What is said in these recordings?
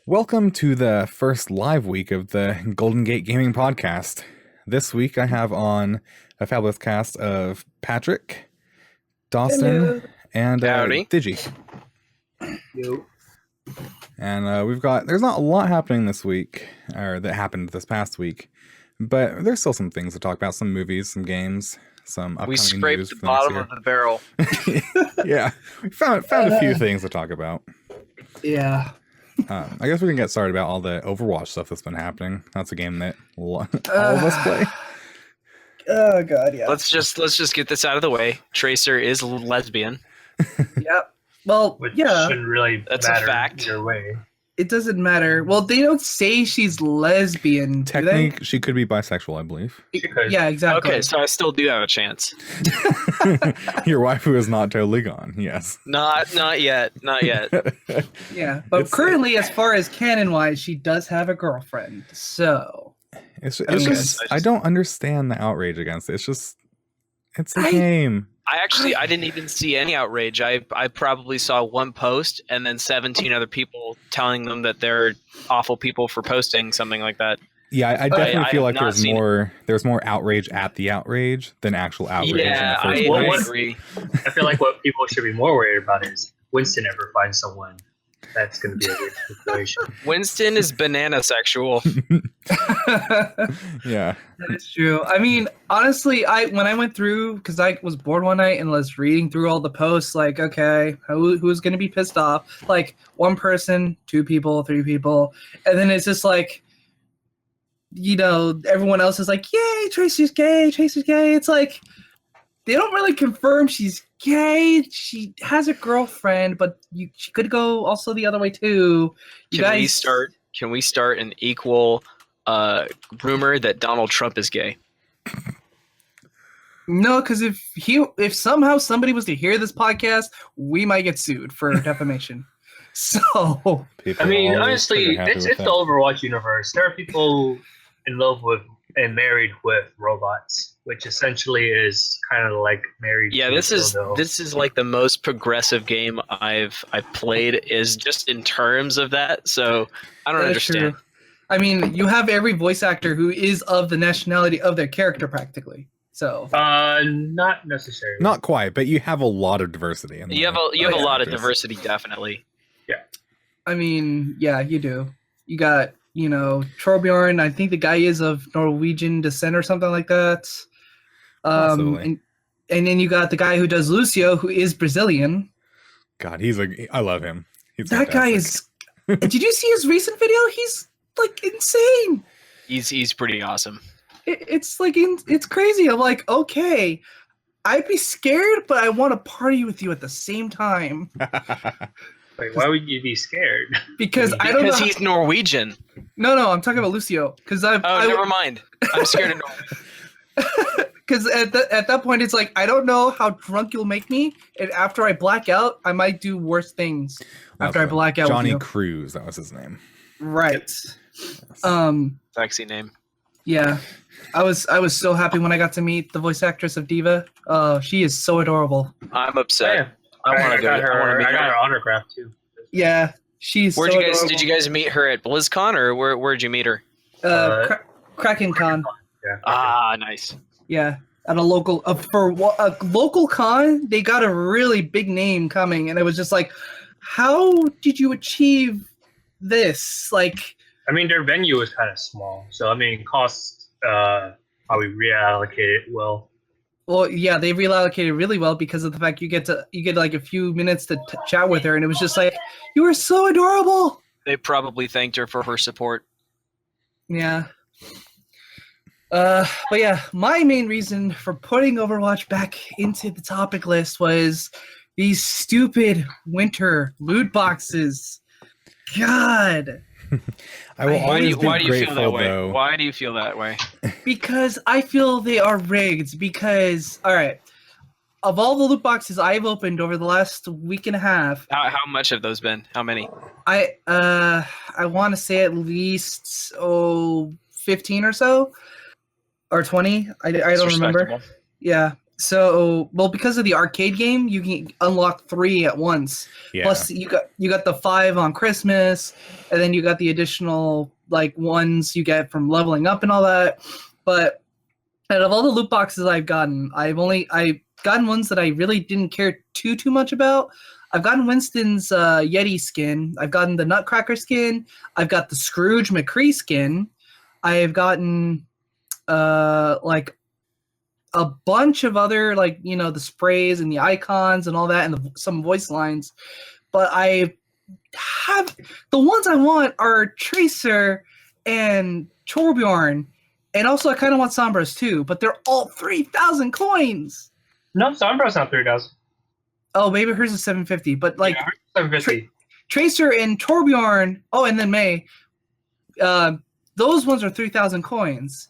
Welcome to the first live week of the Golden Gate Gaming Podcast. This week I have on a fabulous cast of Patrick, Dawson, Hello. and Howdy. Digi. Yo. And there's not a lot happening this week, or that happened this past week, but there's still some things to talk about, some movies, some games, some upcoming We news scraped the for next bottom year. of the barrel. Yeah, we found a few things to talk about. Yeah. I guess we can get started about all the Overwatch stuff that's been happening. That's a game that all of us play. Oh god, yeah. Let's just get this out of the way. Tracer is lesbian. Yep. Well, Which yeah, shouldn't really That's a matter fact. either way. it doesn't matter. Well, they don't say she's lesbian, do Technically, she could be bisexual, I believe. they? She could. Yeah, exactly. Okay, so I still do have a chance. Your waifu is not totally gone. Yes. Not yet. Not yet. Yeah, but It's- currently, as far as canon-wise, she does have a girlfriend. So It's Okay. just I don't understand the outrage against it. It's a I- game. I didn't even see any outrage. I probably saw one post and then 17 other people telling them that they're awful people for posting something like that. Yeah, I definitely I feel have like not seen there's more outrage at the outrage than actual outrage Yeah, in the I first place. agree. I feel like what people should be more worried about is Winston ever finds someone that's going to be a weird situation. Winston is banana sexual. Yeah. that is true. I mean, honestly, when I went through, because I was bored one night and was reading through all the posts, like, okay, who's going to be pissed off? Like, one person, two people, three people, and then it's just like, you know, everyone else is like, yay, Tracy's gay, Tracy's gay. It's like, they don't really confirm she's gay. She has a girlfriend, but she could go also the other way too. Can we start an equal rumor that Donald Trump is gay? No, because if somehow somebody was to hear this podcast, we might get sued for defamation. So People I mean, are always honestly, trigger happy it's with the that. Overwatch universe. There are people in love with and married with robots, which essentially is kind of like married. Yeah, to this a is dildo. like the most progressive game I've played is just in terms of that. So I don't that is understand. true. I mean, you have every voice actor who is of the nationality of their character practically. So Not necessarily. Not quite, but you have a lot of diversity. In You have the a lot of characters. diversity, definitely. I mean, yeah, you do. You got, you know, Torbjorn. I think the guy is of Norwegian descent or something like that. Possibly. And then you got the guy who does Lucio, who is Brazilian. God, I love him. He's That guy fantastic. is. Did you see his recent video? He's like insane. He's pretty awesome. It's like it's crazy. I'm like, okay, I'd be scared, but I want to party with you at the same time Wait, why would you be scared? because I don't know. Because he's Norwegian. No, I'm talking about Lucio because Oh, never mind. I'm scared of Norway. Because at that point, it's like I don't know how drunk you'll make me, and after I black out, I might do worse things. After I black out, Johnny with you. Cruz, that was his name. Right? Sexy name. Yeah, I was so happy when I got to meet the voice actress of Diva. She is so adorable. I'm upset. Yeah. I want to go. got I want to her. meet I got her. her autograph too. Yeah, she's. Where'd so you guys? adorable. Did you guys meet her at BlizzCon or where'd you meet her? Kraken Con. Yeah. Ah, nice. Yeah, at a local for a local con, they got a really big name coming, and it was just like, how did you achieve this? Like, I mean, their venue is kind of small, so I mean, costs probably reallocated well. well, yeah, they reallocated really well because of the fact you get like a few minutes to chat with her, and it was just like, you were so adorable. They probably thanked her for her support. Yeah. But yeah, my main reason for putting Overwatch back into the topic list was these stupid winter loot boxes. God. I will I- always Why be do you feel grateful, that way? though. Why do you feel that way? Because I feel they are rigged. Because, all right, of all the loot boxes I've opened over the last week and a half, How much have those been? How many? I want to say at least 15 or so, or 20. I don't remember. Respectable. Yeah. So, well, because of the arcade game, you can unlock 3 at once. Yeah. Plus, you got the 5 on Christmas, and then you got the additional like ones you get from leveling up and all that. But out of all the loot boxes I've gotten, I've gotten ones that I really didn't care too much about. I've gotten Winston's Yeti skin. I've gotten the Nutcracker skin. I've got the Scrooge McCree skin. I've gotten like a bunch of other, like, you know, the sprays and the icons and all that, and some voice lines. But I have the ones I want are Tracer and Torbjorn, and also I kind of want Sombras too. But they're all 3,000 coins. No, Sombra's not 3,000. Oh, maybe hers is 750. But like, Yeah, 750. Tracer and Torbjorn. Oh, and then May. Those ones are 3,000 coins.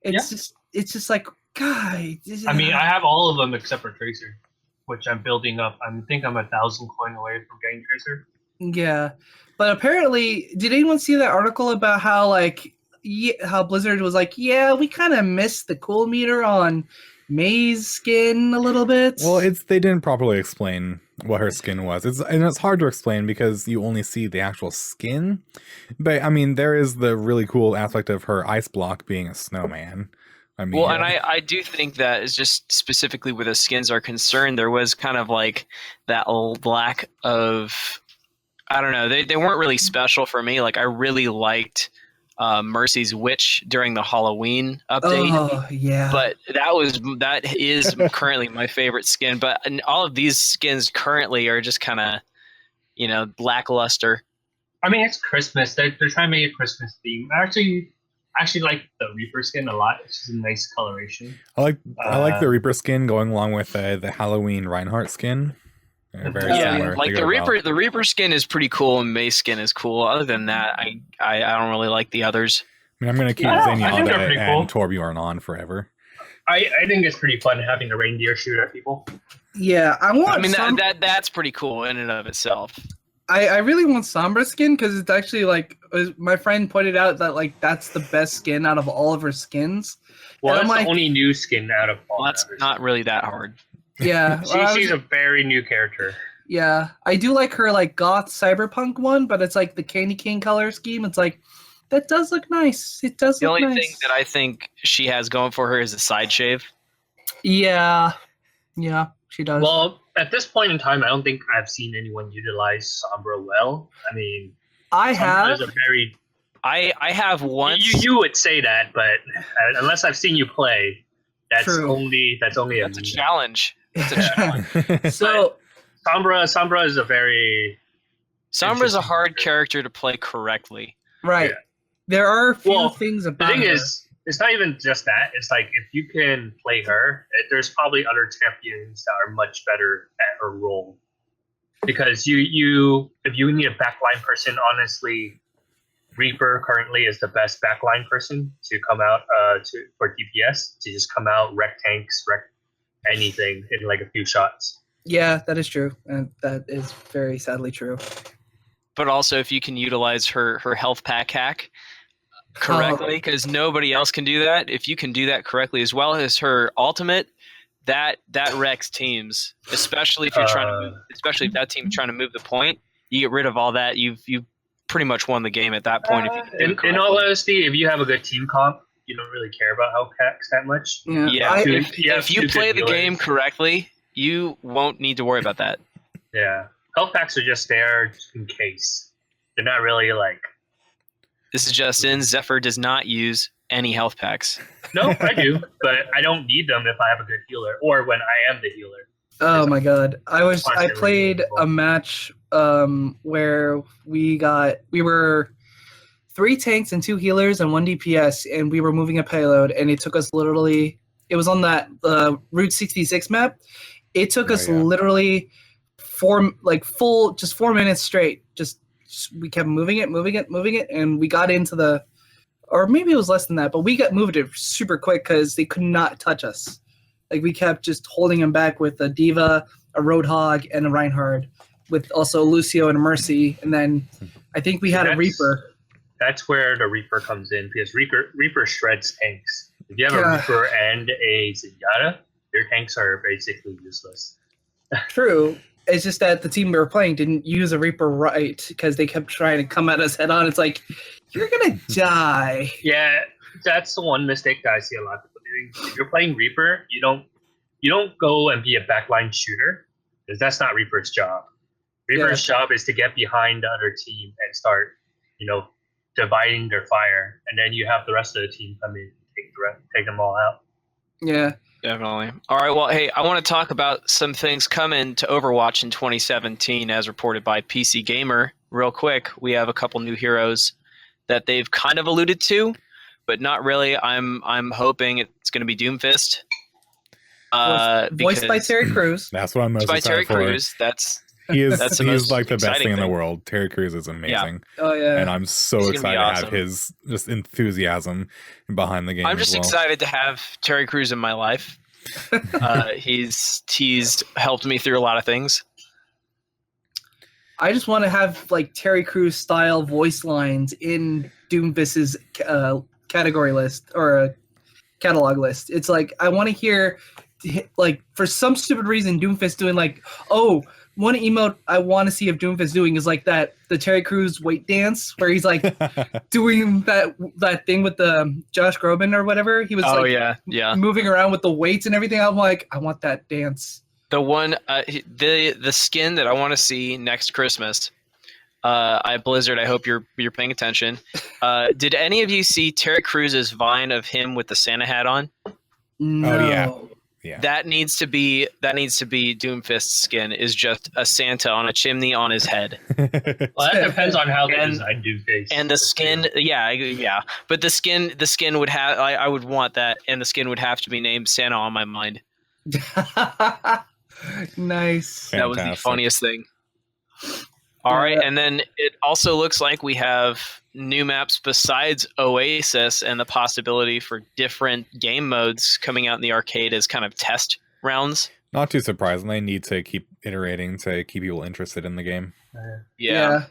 It's just like, God. I mean, I have all of them except for Tracer, which I'm building up. I think I'm 1,000 coin away from getting Tracer. Yeah, but apparently, did anyone see that article about how how Blizzard was like, yeah, we kind of missed the cool meter on May's skin a little bit? Well, they didn't properly explain what her skin was. It's hard to explain because you only see the actual skin. But I mean, there is the really cool aspect of her ice block being a snowman. I mean, Well, and I do think that is just specifically where the skins are concerned. There was kind of like that lack of, I don't know, they weren't really special for me. Like, I really liked Mercy's Witch during the Halloween update. Oh yeah, But that is currently my favorite skin. But all of these skins currently are just kind of, you know, lackluster. I mean, it's Christmas. They're trying to make a Christmas theme. I actually like the Reaper skin a lot. It's just a nice coloration. I like the Reaper skin going along with the Halloween Reinhardt skin. They're very similar. Like They go well. the Reaper skin is pretty cool, and May's skin is cool. Other than that, I don't really like the others. I mean, I'm going to keep I think they're Zenyatta pretty and cool. Torbjorn on forever. I think it's pretty fun having a reindeer shoot at people. yeah. I want. I mean, that's pretty cool in and of itself. I really want Sombra skin because it's actually like my friend pointed out that like that's the best skin out of all of her skins. Well, And I'm that's like, the only new skin out of all. Well, that's not really that hard. yeah. She's a very new character. Yeah, I do like her like goth cyberpunk one, but it's like the candy cane color scheme. It's like that does look nice. It does The look only nice. thing that I think she has going for her is a side shave. Yeah, she does. Well, at this point in time, I don't think I've seen anyone utilize Sombra well. I mean, I Sombra have. is a very. I have once. You would say that, but unless I've seen you play, that's True. only That's a challenge. That's a challenge. So Sombra is a very. Sombra's a hard character to play correctly. right, Yeah. there are a few Well, things The about thing her. is, it's not even just that. It's like if you can play her, there's probably other champions that are much better at her role. Because if you need a backline person, honestly, Reaper currently is the best backline person to come out for DPS to just come out, wreck tanks, wreck anything in like a few shots. Yeah, that is true, and that is very sadly true. But also, if you can utilize her health pack hack correctly, because nobody else can do that. If you can do that correctly, as well as her ultimate, that wrecks teams. Especially if you're especially if that team's trying to move the point. You get rid of all that. You've pretty much won the game at that point. If you can do it In correctly. all honesty, if you have a good team comp, you don't really care about health packs that much. Yeah, I- if you two play good the game healers. correctly, you won't need to worry about that. Yeah, health packs are just there in case. They're not really like. This is Justin. Zephyr does not use any health packs. No, I do, but I don't need them if I have a good healer or when I am the healer. Oh my god. I Constantly played reusable. a match where we were 3 tanks and 2 healers and 1 DPS, and we were moving a payload, and it took us literally, it was on that Route 66 map. It took us yeah. literally 4 minutes straight. Just we kept moving it, and we got into the, or maybe it was less than that, but we moved it super quick because they could not touch us. Like, we kept just holding him back with a Diva, a Roadhog, and a Reinhardt, with also Lucio and a Mercy, and then I think we had a Reaper. That's where the Reaper comes in because Reaper shreds tanks. If you have a Yeah. Reaper and a Zenyatta, your tanks are basically useless. True. It's just that the team we were playing didn't use a Reaper right because they kept trying to come at us head on. It's like, you're gonna die. Yeah, that's the one mistake that I see a lot of people doing. If you're playing Reaper, you don't go and be a backline shooter because that's not Reaper's job. Reaper's job is to get behind the other team and start, dividing their fire, and then you have the rest of the team come in, take them all out. Yeah. Definitely. All right. Well, hey, I want to talk about some things coming to Overwatch in 2017, as reported by PC Gamer. Real quick, we have a couple new heroes that they've kind of alluded to, but not really. I'm hoping it's going to be Doomfist. Voiced by Terry Crews. That's what I'm most by Terry excited for. Crews. He's like the best thing in the world. Terry Crews is amazing. Yeah. Oh yeah. And I'm so excited to have his just enthusiasm behind the game. I'm just excited to have Terry Crews in my life. He's helped me through a lot of things. I just want to have like Terry Crews style voice lines in Doomfist's category list or catalog list. It's like I want to hear, like, for some stupid reason, Doomfist doing like, oh, one emote I want to see if Doomfist doing is like the Terry Crews weight dance where he's like doing that thing with the Josh Groban or whatever. He was moving around with the weights and everything. I'm like, I want that dance. The one, the skin that I want to see next Christmas. Blizzard, I hope you're paying attention. Did any of you see Terry Crews' vine of him with the Santa hat on? No. Oh yeah. Yeah. That needs to be Doomfist's skin, is just a Santa on a chimney on his head. Well, that depends on how they design Doomfist. And the skin, yeah. But the skin would have, I would want that, and the skin would have to be named Santa on my mind. Nice. That was the funniest thing. All right, and then it also looks like we have new maps besides Oasis and the possibility for different game modes coming out in the arcade as kind of test rounds. Not too surprising. They need to keep iterating to keep people interested in the game. Yeah.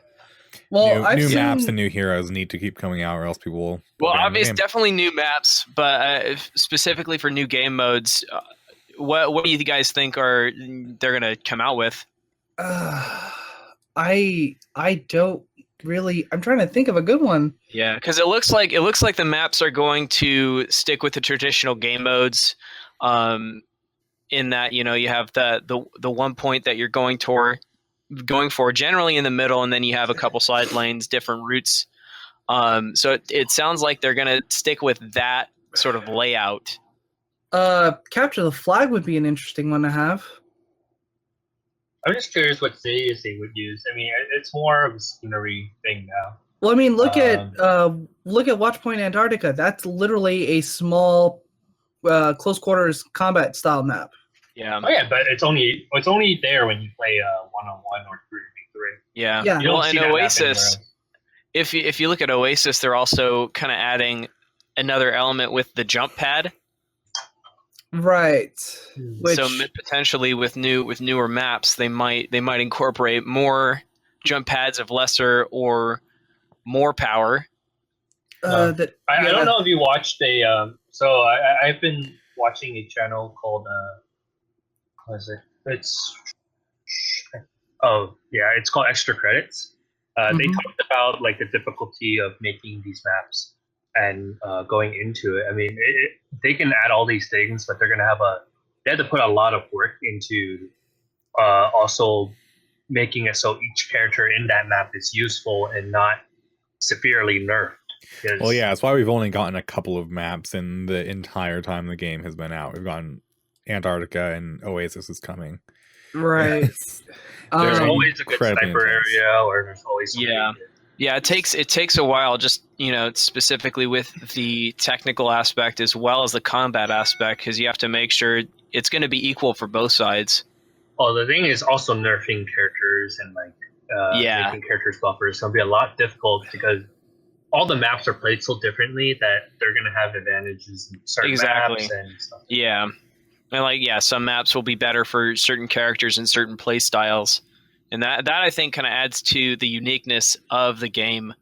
Well, new maps and new heroes need to keep coming out, or else people will. Well, obviously, definitely new maps, but specifically for new game modes, what do you guys think they're going to come out with? I don't really. I'm trying to think of a good one. Yeah, because it looks like the maps are going to stick with the traditional game modes. In that, you have the one point that you're going for generally in the middle, and then you have a couple side lanes, different routes. So it sounds like they're going to stick with that sort of layout. Capture the Flag would be an interesting one to have. I'm just curious what cities they would use. I mean, it's more of a scenery thing now. Well, I mean, look at Watchpoint Antarctica. That's literally a small, close quarters combat style map. Yeah. Oh yeah, but it's only there when you play 1-on-1 or 3v3. Yeah. Yeah. Well, and Oasis, if you look at Oasis, they're also kind of adding another element with the jump pad. Right. So potentially with newer maps, they might incorporate more jump pads of lesser or more power. I don't know if you watched so I've been watching a channel called what is it? It's called Extra Credits. They talked about like the difficulty of making these maps and going into it. I mean, they can add all these things, but they have to put a lot of work into also making it so each character in that map is useful and not severely nerfed. Well, yeah, that's why we've only gotten a couple of maps in the entire time the game has been out. We've gotten Antarctica and Oasis is coming. Right. There's always a good sniper area, or there's always Yeah, it takes a while, just specifically with the technical aspect as well as the combat aspect, because you have to make sure it's going to be equal for both sides. Well, the thing is also nerfing characters and making characters buffer is going to be a lot difficult because all the maps are played so differently that they're going to have advantages in certain maps and stuff. Yeah, and some maps will be better for certain characters and certain play styles. And that I think kind of adds to the uniqueness of the game,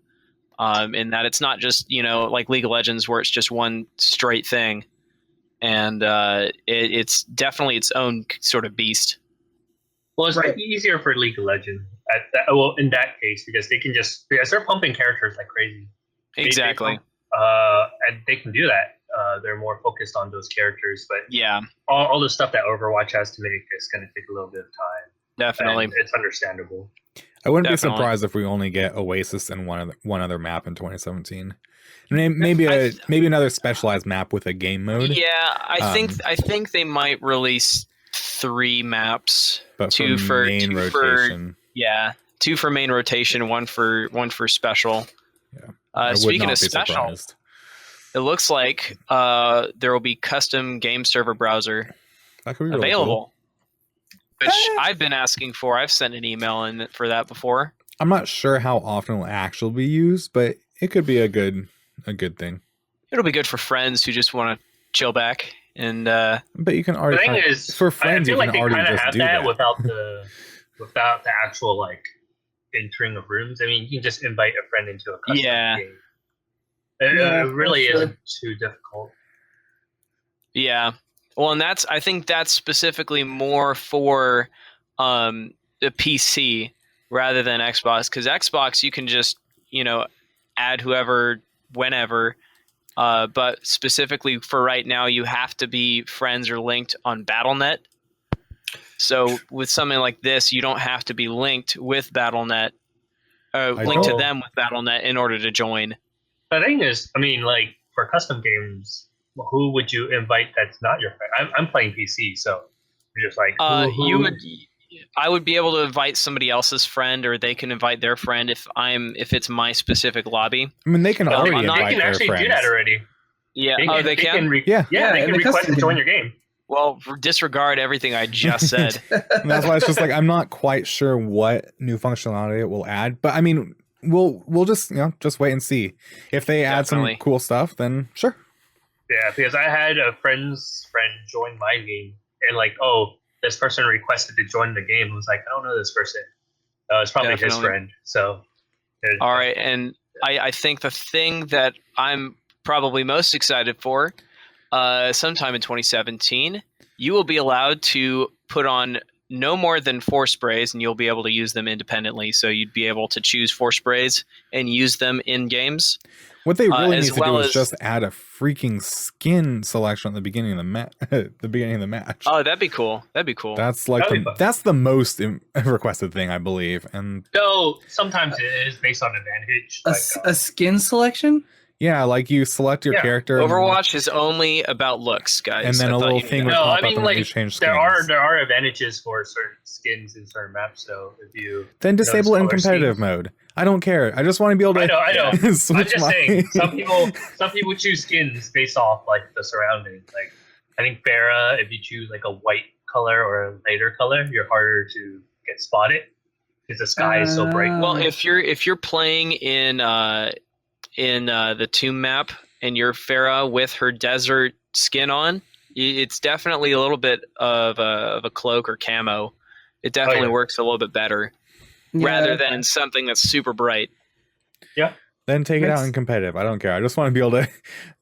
in that it's not just like League of Legends where it's just one straight thing, and it's definitely its own sort of beast. Well, it's Right. easier for League of Legends in that case because because they're pumping characters like crazy. Exactly. And they can do that. They're more focused on those characters, but Yeah, all the stuff that Overwatch has to make is going to take a little bit of time. definitely. And it's understandable. I wouldn't be Definitely. surprised if we only get Oasis and one other map in 2017. Maybe another specialized map with a game mode. Yeah, I think they might release 3 maps. But two for main two rotation. Yeah, 2 for main rotation, one for special. Yeah. I would Speaking not of be special, surprised. it looks like there will be custom game server browser That could be really available, cool. which I've been asking for. I've sent an email in for that before. I'm not sure how often it will actually be used, but it could be a good thing. It'll be good for friends who just want to chill back and But you can The already thing is, for friends I you feel can like they already kind of just have do that that. without the actual like entering of rooms. I mean, you can just invite a friend into a custom Yeah. game. Yeah, It really that's isn't too difficult. yeah. Well, and I think that's specifically more for the PC rather than Xbox, because Xbox you can just add whoever whenever, but specifically for right now you have to be friends or linked on BattleNet. So with something like this, you don't have to be linked with BattleNet, linked to don't. them with BattleNet in order to join. The thing is, I mean, like for custom games, who would you invite that's not your friend? I'm playing PC, so you're just like I would be able to invite somebody else's friend, or they can invite their friend if it's my specific lobby. I mean, they can Well, already I'm not- They invite can their actually friends. do that already. Yeah. They can. Yeah. Yeah, They in can the request custom to join game. your game. Well, disregard everything I just said. And that's why it's just like I'm not quite sure what new functionality it will add, but I mean, we'll just just wait and see. If they add Definitely. some cool stuff, then sure. Yeah, because I had a friend's friend join my game, and like, this person requested to join the game. I was like, I don't know this person. It's probably his Definitely. friend. So, All right, and I think the thing that I'm probably most excited for, sometime in 2017, you will be allowed to put on no more than 4 sprays, and you'll be able to use them independently. So you'd be able to choose 4 sprays and use them in games. What they really as need to well do is as- just add a freaking skin selection at the beginning of the match. Oh, that'd be cool. That'd be cool. That's like That'd be fun. that's the most requested thing, I believe. And though sometimes it is based on advantage. A skin selection? yeah, like you select your Yeah. character, Overwatch is only about looks, guys. and then I a thought little you thing knew would that. No, pop I mean, up and let like, you change there skins. are advantages for certain skins in certain maps. So if you Then disable it in color competitive schemes. mode. I don't care. I just want to be able to. I know. switch I'm just my- saying, some people choose skins based off like the surroundings. Like I think Pharah, if you choose like a white color or a lighter color, you're harder to get spotted because the sky is so bright. Well, if you're playing in the Tomb map and you're Pharah with her desert skin on, it's definitely a little bit of a cloak or camo. It definitely yeah. works a little bit better rather than something that's super bright. Then take it out Makes- in competitive. I don't care. I just want to be able to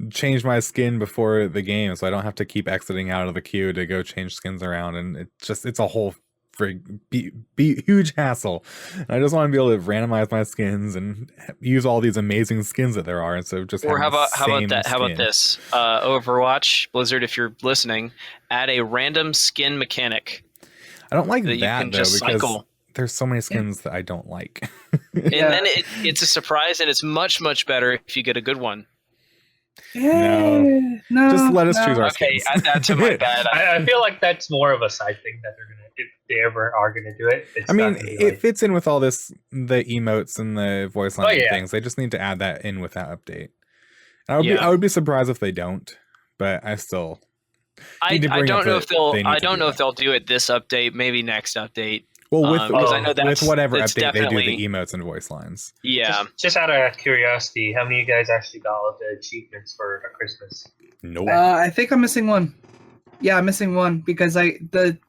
change my skin before the game, so I don't have to keep exiting out of the queue to go change skins around. And it's a whole huge hassle. And I just want to be able to randomize my skins and use all these amazing skins that there are, instead of just Or how having about the how about same that? How about skin. this? Overwatch, Blizzard, if you're listening, add a random skin mechanic I don't like that you that can though, just because cycle. there's so many skins that I don't like. And then it's a surprise, and it's much, much better if you get a good one. No. Just let us choose our Okay, skins. add that to my bad. I feel like that's more of a side thing that they're gonna, if they ever are gonna do it. It's I mean, not gonna be it like, fits in with all this, the emotes and the voice line yeah. things. They just need to add that in with that update. I Yeah. would be surprised if they don't, but I still. I need to bring don't up know that if they'll. they need I to don't do know that. if they'll do it this update. Maybe next update. Well, with because I know with that's whatever it's update they do, definitely- the emotes and voice lines. Yeah. just out of curiosity, how many of you guys actually got all of the achievements for Christmas? Nope. I think I'm missing one. Yeah, I'm missing one because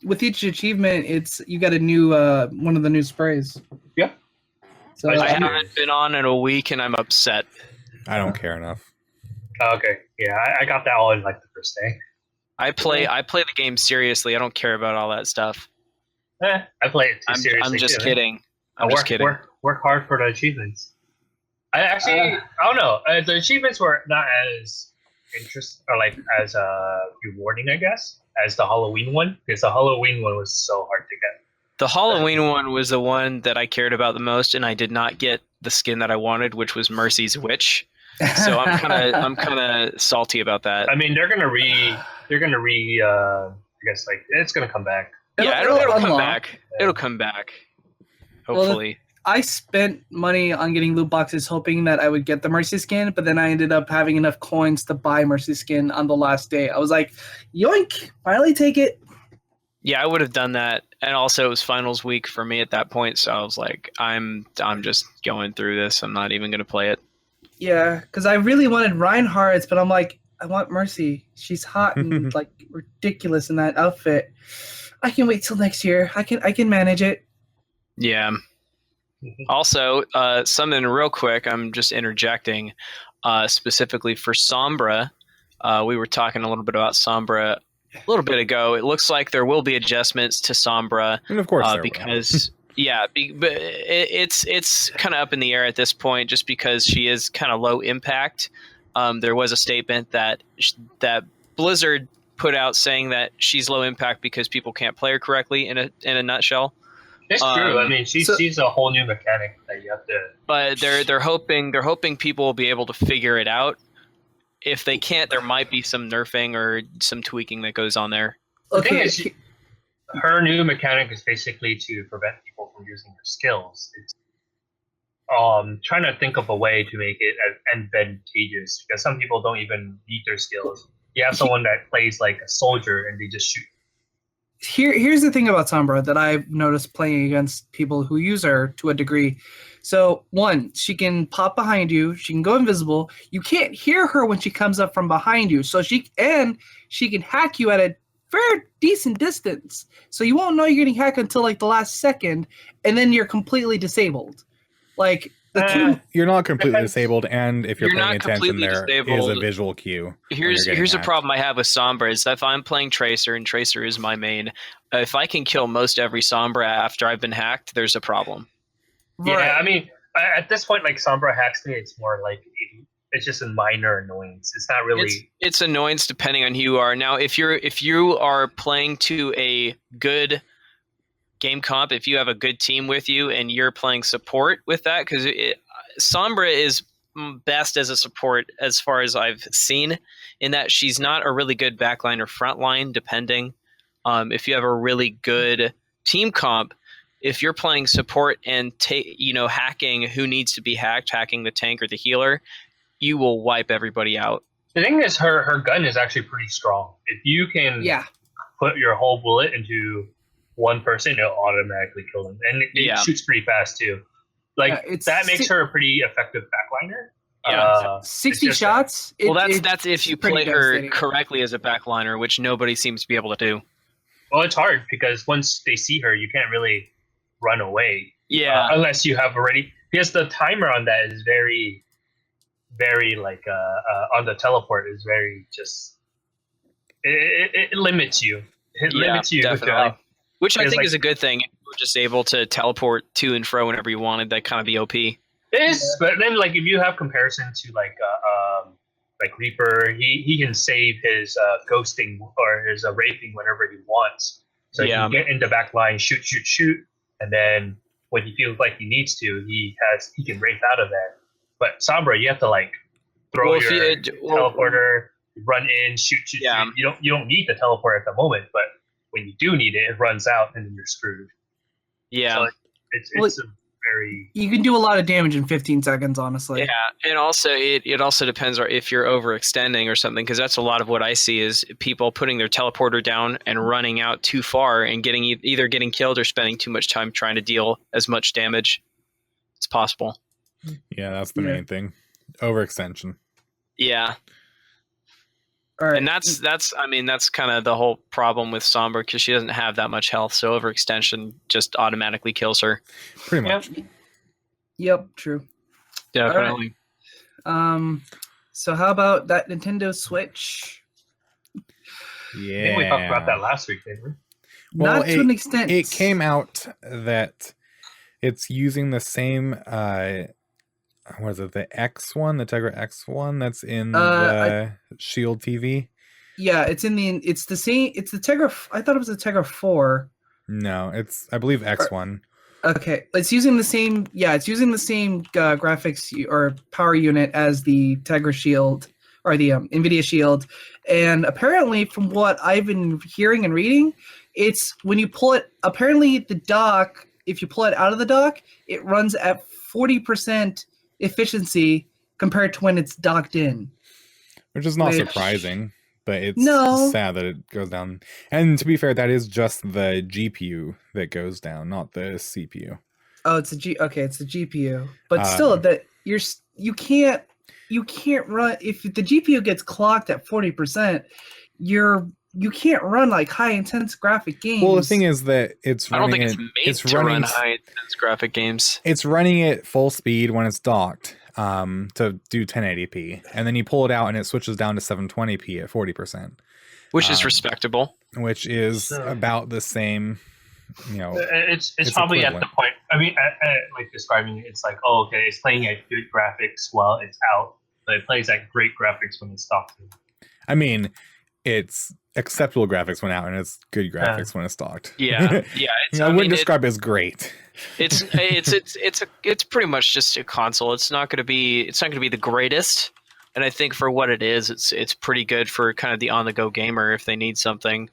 with each achievement, it's you get a new one of the new sprays. Yeah. So I I I'm- haven't been on in a week, and I'm upset. I don't care enough. Oh, okay, yeah, I got that all in like the first day. I play the game seriously. I don't care about all that stuff. I play it too seriously. I'm just too, kidding. I I'm just kidding. Work hard for the achievements. I don't know. The achievements were not as as rewarding, I guess, as the Halloween one, because the Halloween one was so hard to get. The Halloween one was the one that I cared about the most, and I did not get the skin that I wanted, which was Mercy's Witch. So I'm kind of salty about that. I mean, they're gonna I guess like it's gonna come back. Yeah, it'll come back. Yeah. It'll come back. Hopefully. I spent money on getting loot boxes hoping that I would get the Mercy skin, but then I ended up having enough coins to buy Mercy skin on the last day. I was like, yoink, finally take it. Yeah, I would have done that. And also it was finals week for me at that point, so I was like, I'm just going through this. I'm not even going to play it. Yeah, because I really wanted Reinhardt's, but I'm like, I want Mercy. She's hot and like ridiculous in that outfit. I can wait till next year. I can manage it. Yeah. Also, something real quick, I'm just interjecting, specifically for Sombra. We were talking a little bit about Sombra a little bit ago. It looks like there will be adjustments to Sombra. And of course because yeah, but it's kind of up in the air at this point just because she is kind of low impact. There was a statement that Blizzard put out saying that she's low impact because people can't play her correctly in a nutshell. It's true. I mean, she's a whole new mechanic that you have to. But they're hoping people will be able to figure it out. If they can't, there might be some nerfing or some tweaking that goes on there. Okay. Her new mechanic is basically to prevent people from using their skills. It's trying to think of a way to make it advantageous because some people don't even need their skills. You have someone that plays like a soldier and they just shoot. Here's the thing about Sombra that I've noticed playing against people who use her to a degree. So, one, she can pop behind you. She can go invisible. You can't hear her when she comes up from behind you. So she can hack you at a very decent distance. So you won't know you're getting hacked until like the last second, and then you're completely disabled. Like you're not completely disabled, and if you're paying attention, there disabled. is a visual cue. Here's a problem I have with Sombra is that if I'm playing Tracer and Tracer is my main, if I can kill most every Sombra after I've been hacked, there's a problem. Yeah, right. I mean, at this point, like Sombra hacks me, it's more like it's just a minor annoyance. It's not really. It's annoyance depending on who you are. Now, if you are playing to a good game comp, if you have a good team with you and you're playing support with that, because Sombra is best as a support as far as I've seen, in that she's not a really good backline or frontline, depending. If you have a really good team comp, if you're playing support and hacking who needs to be hacked, hacking the tank or the healer, you will wipe everybody out. The thing is, her gun is actually pretty strong. If you can put your whole bullet into one person, it'll automatically kill them, and it shoots pretty fast too. Like that makes her a pretty effective backliner. Yeah, 60 shots. Well, that's if you play her correctly as a backliner, which nobody seems to be able to do. Well, it's hard because once they see her, you can't really run away. Yeah, unless you have already, because the timer on that is very, very like on the teleport is very just it limits you. It limits you. Definitely. Which I think is a good thing. If you were just able to teleport to and fro whenever you wanted, that kind of be OP. It is, but then like if you have comparison to like Reaper, he can save his ghosting or his raping whenever he wants. So he can get into back line, shoot, and then when he feels like he needs to, he can rape out of that. But Sombra, you have to like throw your teleporter, run in, shoot. You don't need the teleport at the moment, but when you do need it, it runs out and then you're screwed. Yeah. So it's a very... You can do a lot of damage in 15 seconds, honestly. Yeah, and also it also depends on if you're overextending or something, because that's a lot of what I see is people putting their teleporter down and running out too far and either getting killed or spending too much time trying to deal as much damage as possible. Yeah, that's the main thing. Overextension. Yeah. All right. And that's kind of the whole problem with Sombra, because she doesn't have that much health, so overextension just automatically kills her. Pretty much. Yep, true. Definitely. Right. So how about that Nintendo Switch? Yeah. I think we talked about that last week, didn't we? Well, Not to an extent. It came out that it's using the same what is it, the X1, the Tegra X1 that's in the Shield TV? Yeah, it's the same. It's the Tegra. I thought it was the Tegra 4. No, it's I believe X1. Okay, it's using the same. Yeah, it's using the same graphics or power unit as the Tegra Shield or the NVIDIA Shield, and apparently, from what I've been hearing and reading, it's when you pull it. Apparently, the dock, if you pull it out of the dock, it runs at 40% efficiency compared to when it's docked in. Which is not surprising, but it's No. sad that it goes down. And to be fair, that is just the GPU that goes down, not the CPU. Oh, it's it's the GPU, but still, that you can't run if the GPU gets clocked at 40%. You can't run like high intense graphic games. Well, the thing is that I don't think it's made to run high intense graphic games. It's running at full speed when it's docked to do 1080p, and then you pull it out and it switches down to 720p at 40%, which is respectable. Which is about the same. You know, it's probably equivalent. At the point. I mean, like describing it, it's like, oh, okay, it's playing at good graphics while it's out, but it plays at great graphics when it's docked. I mean, it's acceptable graphics when out, and it's good graphics when it's docked. Yeah, yeah. I wouldn't describe it as great. It's pretty much just a console. It's not going to be the greatest, and I think for what it is, it's pretty good for kind of the on the go gamer if they need something.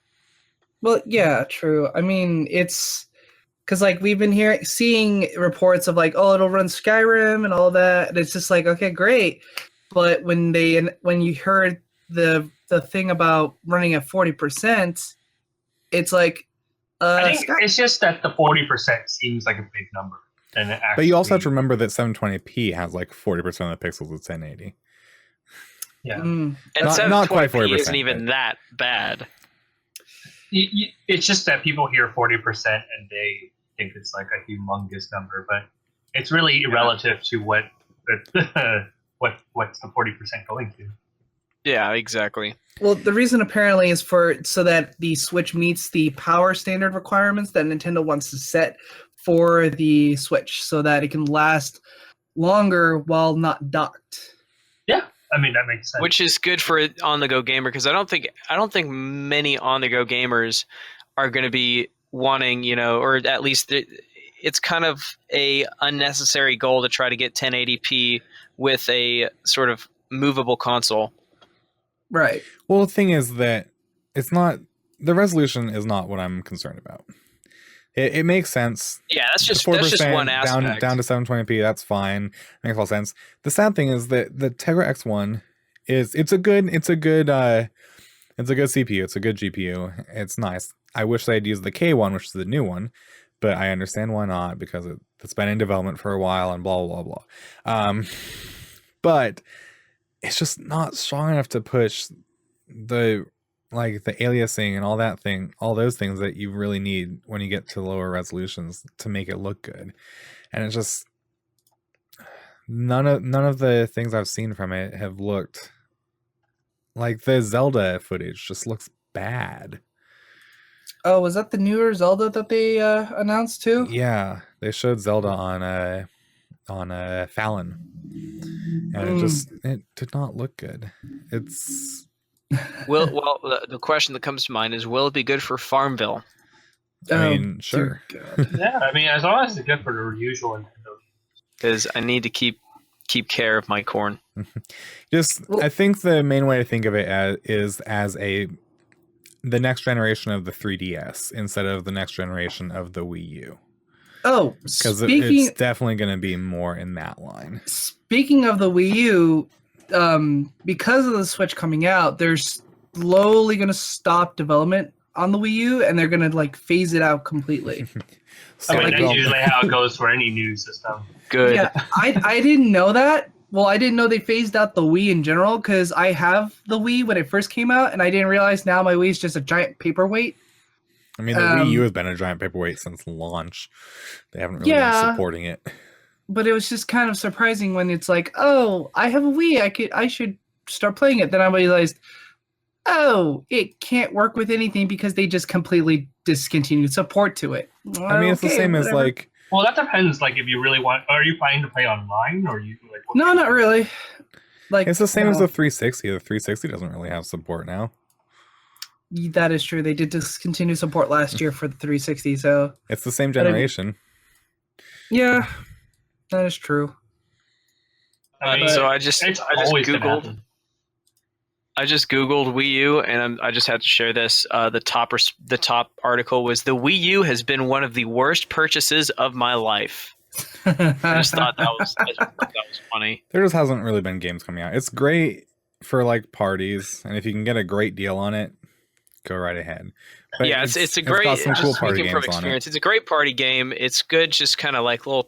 Well, yeah, true. I mean, it's because like we've been seeing reports of like, oh, it'll run Skyrim and all that. And it's just like, okay, great. But when you heard the thing about running at 40%, it's like, I think it's just that the 40% seems like a big number. And but you also have to remember that 720p has like 40% of the pixels at 1080. Yeah, and not quite 40%. Isn't even that bad. It's just that people hear 40% and they think it's like a humongous number, but it's really relative to what's the 40% going to. Yeah, exactly. Well, the reason apparently is so that the Switch meets the power standard requirements that Nintendo wants to set for the Switch, so that it can last longer while not docked. Yeah. I mean, that makes sense. Which is good for on-the-go gamer, because I don't think many on-the-go gamers are going to be wanting, or at least it's kind of a unnecessary goal to try to get 1080p with a sort of movable console. Right. Well, the thing is that the resolution is not what I'm concerned about. It makes sense. Yeah, that's just one aspect. Down to 720p, that's fine. Makes all sense. The sad thing is that the Tegra X1 it's a good CPU, it's a good GPU. It's nice. I wish they'd used the K1, which is the new one, but I understand why not, because it's been in development for a while and blah blah blah. But it's just not strong enough to push the aliasing and all those things that you really need when you get to lower resolutions to make it look good. And it's just none of the things I've seen from it have looked like the Zelda footage just looks bad. Oh, was that the newer Zelda that they announced too? Yeah, they showed Zelda on Fallon, and it did not look good. It's the question that comes to mind is, will it be good for Farmville? I mean, sure. Yeah, I mean, as long as it's good for the usual Nintendo. Because I need to keep care of my corn. I think the main way to think of it is as the next generation of the 3DS instead of the next generation of the Wii U. Oh, because it's definitely going to be more in that line. Speaking of the Wii U, because of the Switch coming out, they're slowly going to stop development on the Wii U, and they're going to phase it out completely. I mean, that's usually how it goes for any new system. Good. Yeah, I didn't know that. Well, I didn't know they phased out the Wii in general, because I have the Wii when it first came out, and I didn't realize now my Wii is just a giant paperweight. I mean, the Wii U has been a giant paperweight since launch. They haven't really been supporting it. But it was just kind of surprising when it's like, oh, I have a Wii, I should start playing it. Then I realized oh, it can't work with anything because they just completely discontinued support to it. I mean, it's the Okay, same as whatever. like Well, that depends. Like, if you really want, are you planning to play online, or you like? What No, not really. Like it's the same as no, the 360. The 360 doesn't really have support now. that is true. They did discontinue support last year for the 360, so It's the same But I mean- generation. yeah, that is true. I mean, So I it's just always gonna googled. happen. I just googled Wii U, and I just had to share this. The top article was the Wii U has been one of the worst purchases of my life. I just thought that was funny. There just hasn't really been games coming out. It's great for like parties, and if you can get a great deal on it, go right ahead. But Yeah, it's a got great. some cool Just party speaking from games on it. experience, it's a great party game. It's good, just kind of like little,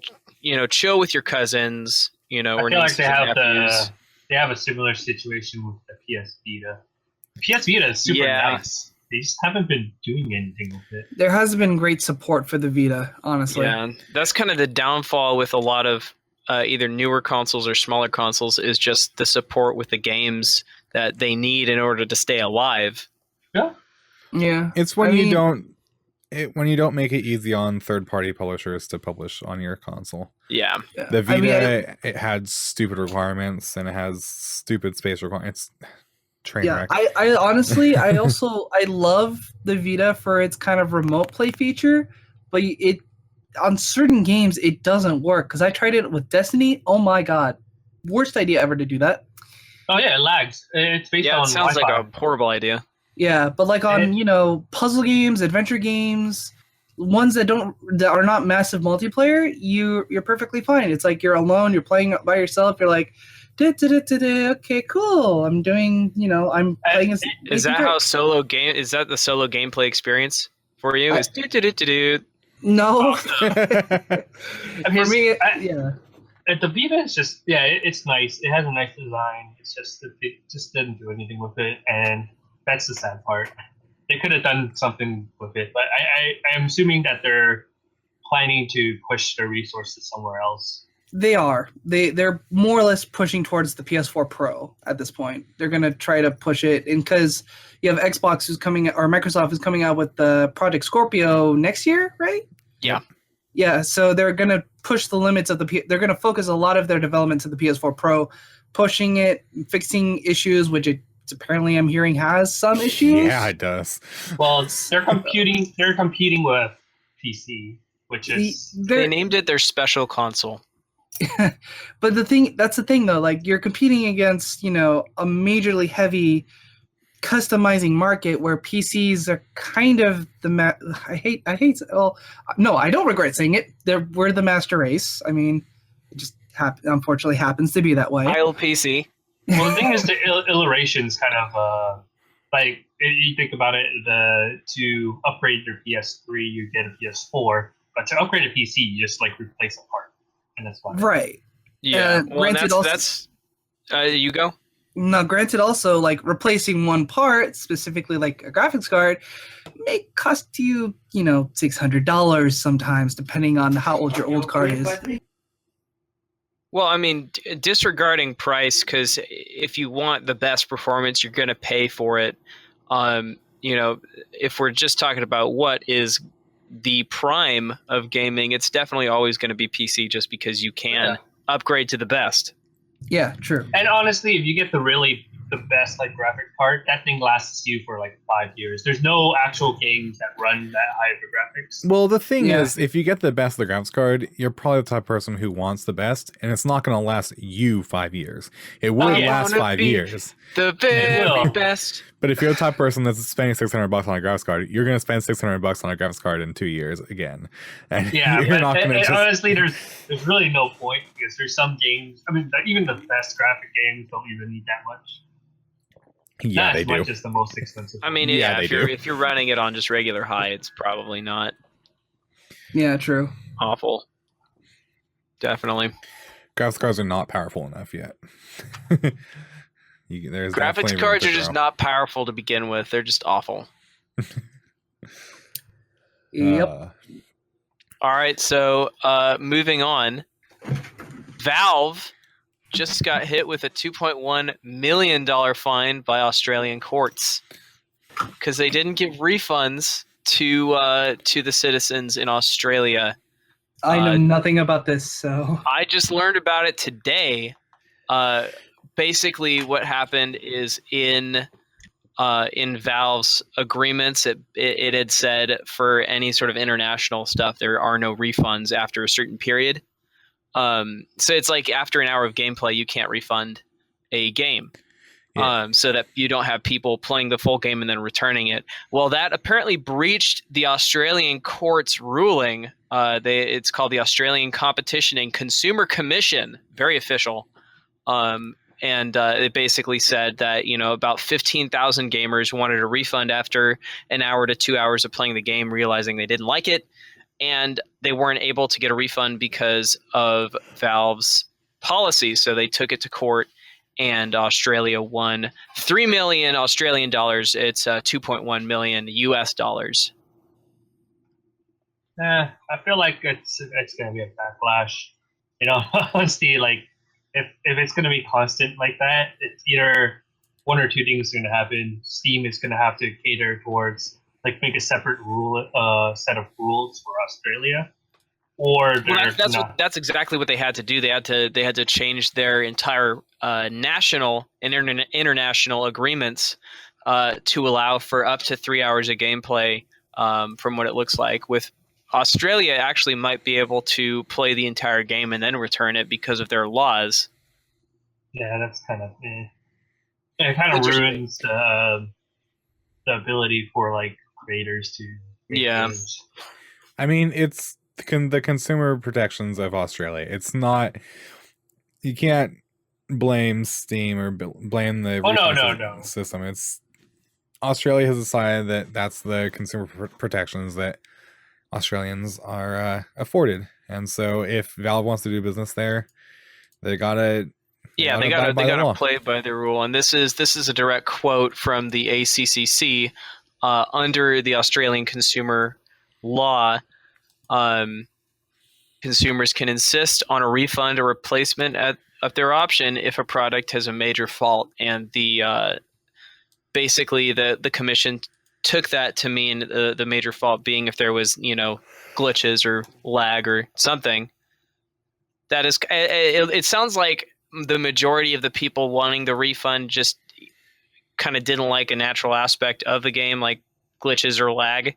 chill with your cousins. I Or feel like nieces they and have nephews. they have a similar situation with the PS Vita. The PS Vita is super Yeah. nice. They just haven't been doing anything with it. There has been great support for the Vita, honestly. Yeah, that's kind of the downfall with a lot of either newer consoles or smaller consoles is just the support with the games that they need in order to stay alive. Yeah. It's when I you mean- don't make it easy on third-party publishers to publish on your console. Yeah, The Vita, I mean, it had stupid requirements and it has stupid space requirements. It's train yeah, wreck. I honestly, I love the Vita for its kind of remote play feature, but it on certain games it doesn't work because I tried it with Destiny. Oh my god, worst idea ever to do that. Oh yeah, it lags. It's based yeah, on it sounds Wi-Fi. like a horrible idea. Yeah, but like on puzzle games, adventure games, ones that are not massive multiplayer, you're perfectly fine. It's like you're alone, you're playing by yourself. You're like, okay, cool. I'm doing, I'm playing. Is that how solo game? Is that the solo gameplay experience for you? Is No. I For mean, me, yeah. the Vita is just it's nice. It has a nice design. It's just that it just didn't do anything with it, and that's the sad part. They could have done something with it, but I'm assuming that they're planning to push their resources somewhere else. They are. They're more or less pushing towards the PS4 Pro at this point. They're gonna try to push it, and because you have Xbox who's coming, or Microsoft is coming out with the Project Scorpio next year, right? Yeah. Yeah. So they're gonna push the limits of they're gonna focus a lot of their development to the PS4 Pro, pushing it, fixing issues, which apparently I'm hearing has some issues. Yeah, it does. Well, they're competing. They're competing with PC, which is They named it their special console. But that's the thing though, like you're competing against, a majorly heavy customizing market where PCs are kind of no, I don't regret saying it. We're the master race. I mean, it just unfortunately happens to be that way. Idle PC. Well, the thing is, the iterations kind of like you think about it. To upgrade your PS3, you get a PS4, but to upgrade a PC, you just like replace a part, and that's fine. Right. Yeah. Well, granted that's you go. Now, granted, also like replacing one part, specifically like a graphics card, may cost you, $600 sometimes, depending on how old your old card is. Well, I mean, disregarding price, because if you want the best performance, you're going to pay for it. If we're just talking about what is the prime of gaming, it's definitely always going to be PC, just because you can upgrade to the best. Yeah, true. And honestly, if you get the best like graphic card, that thing lasts you for like 5 years. There's no actual games that run that high of graphics. Well, the thing Yeah. is, if you get the best of the graphics card, you're probably the type of person who wants the best, and it's not going to last you 5 years. It will I last wanna 5 be years. The very will. best. But if you're the type of person that's spending $600 on a graphics card, you're going to spend $600 on a graphics card in 2 years again. And Yeah, you're but not going to just... honestly, there's really no point because there's some games. I mean, even the best graphic games don't even need that much. Yeah, Not they as do. much as the most expensive. I mean, Yeah, they if you're running it on just regular high, it's probably not Yeah, true. awful. Definitely. Graphics cards are not powerful enough yet. There's Graphics definitely room cards to are just grow. not powerful to begin with. They're just awful. Yep. All right, so moving on. Valve just got hit with a $2.1 million fine by Australian courts because they didn't give refunds to the citizens in Australia. I know nothing about this, so I just learned about it today. Basically, what happened is in Valve's agreements, it had said for any sort of international stuff, there are no refunds after a certain period. So it's like after an hour of gameplay, you can't refund a game. Yeah. So that you don't have people playing the full game and then returning it. Well, that apparently breached the Australian court's ruling. It's called the Australian Competition and Consumer Commission, very official. And it basically said that, about 15,000 gamers wanted a refund after an hour to 2 hours of playing the game, realizing they didn't like it. And they weren't able to get a refund because of Valve's policy. So they took it to court, and Australia won 3 million Australian dollars. It's 2.1 million US dollars. I feel like it's going to be a backlash. Honestly, like, if it's going to be constant like that, it's either one or two things going to happen. Steam is going to have to cater towards, like, make a separate set of rules for Australia, or that's exactly what they had to do. They had to change their entire national and international agreements to allow for up to 3 hours of gameplay. From what it looks like, with Australia actually might be able to play the entire game and then return it because of their laws. Yeah, that's kind of it kind of ruins the ability for, like, creators to make games. I mean, it's the consumer protections of Australia. It's not, you can't blame Steam or blame the system. It's Australia has decided that that's the consumer protections that Australians are afforded, and so if Valve wants to do business there, they gotta play by the rule. And this is a direct quote from the ACCC. Under the Australian consumer law, consumers can insist on a refund or replacement of their option if a product has a major fault, and basically the commission took that to mean the major fault being if there was, glitches or lag or something. That is, it sounds like the majority of the people wanting the refund just kind of didn't like a natural aspect of the game, like glitches or lag.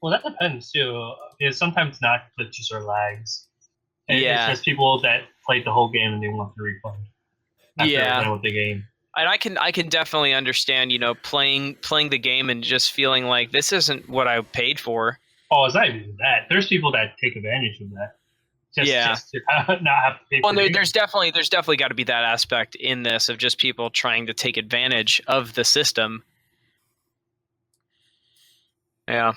Well, that depends too. It's sometimes not glitches or lags. It's just people that played the whole game and they want the refund after done with the game. And I can definitely understand, playing the game and just feeling like this isn't what I paid for. Oh, it's not even that. There's people that take advantage of that. Just to not have to pay for it. There's definitely got to be that aspect in this of just people trying to take advantage of the system. Yeah.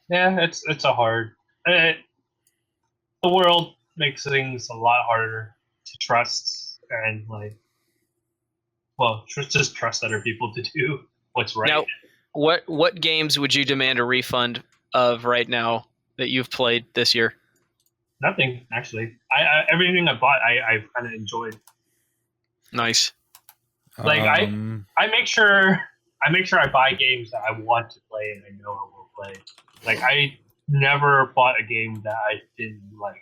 Yeah, it's a hard. The world makes things a lot harder to trust and, like, just trust other people to do what's right. Now, what games would you demand a refund of right now that you've played this year? Nothing, actually. I everything I bought, I've kind of enjoyed. Nice. Like I make sure I buy games that I want to play and I know I will play. Like, I never bought a game that I didn't like.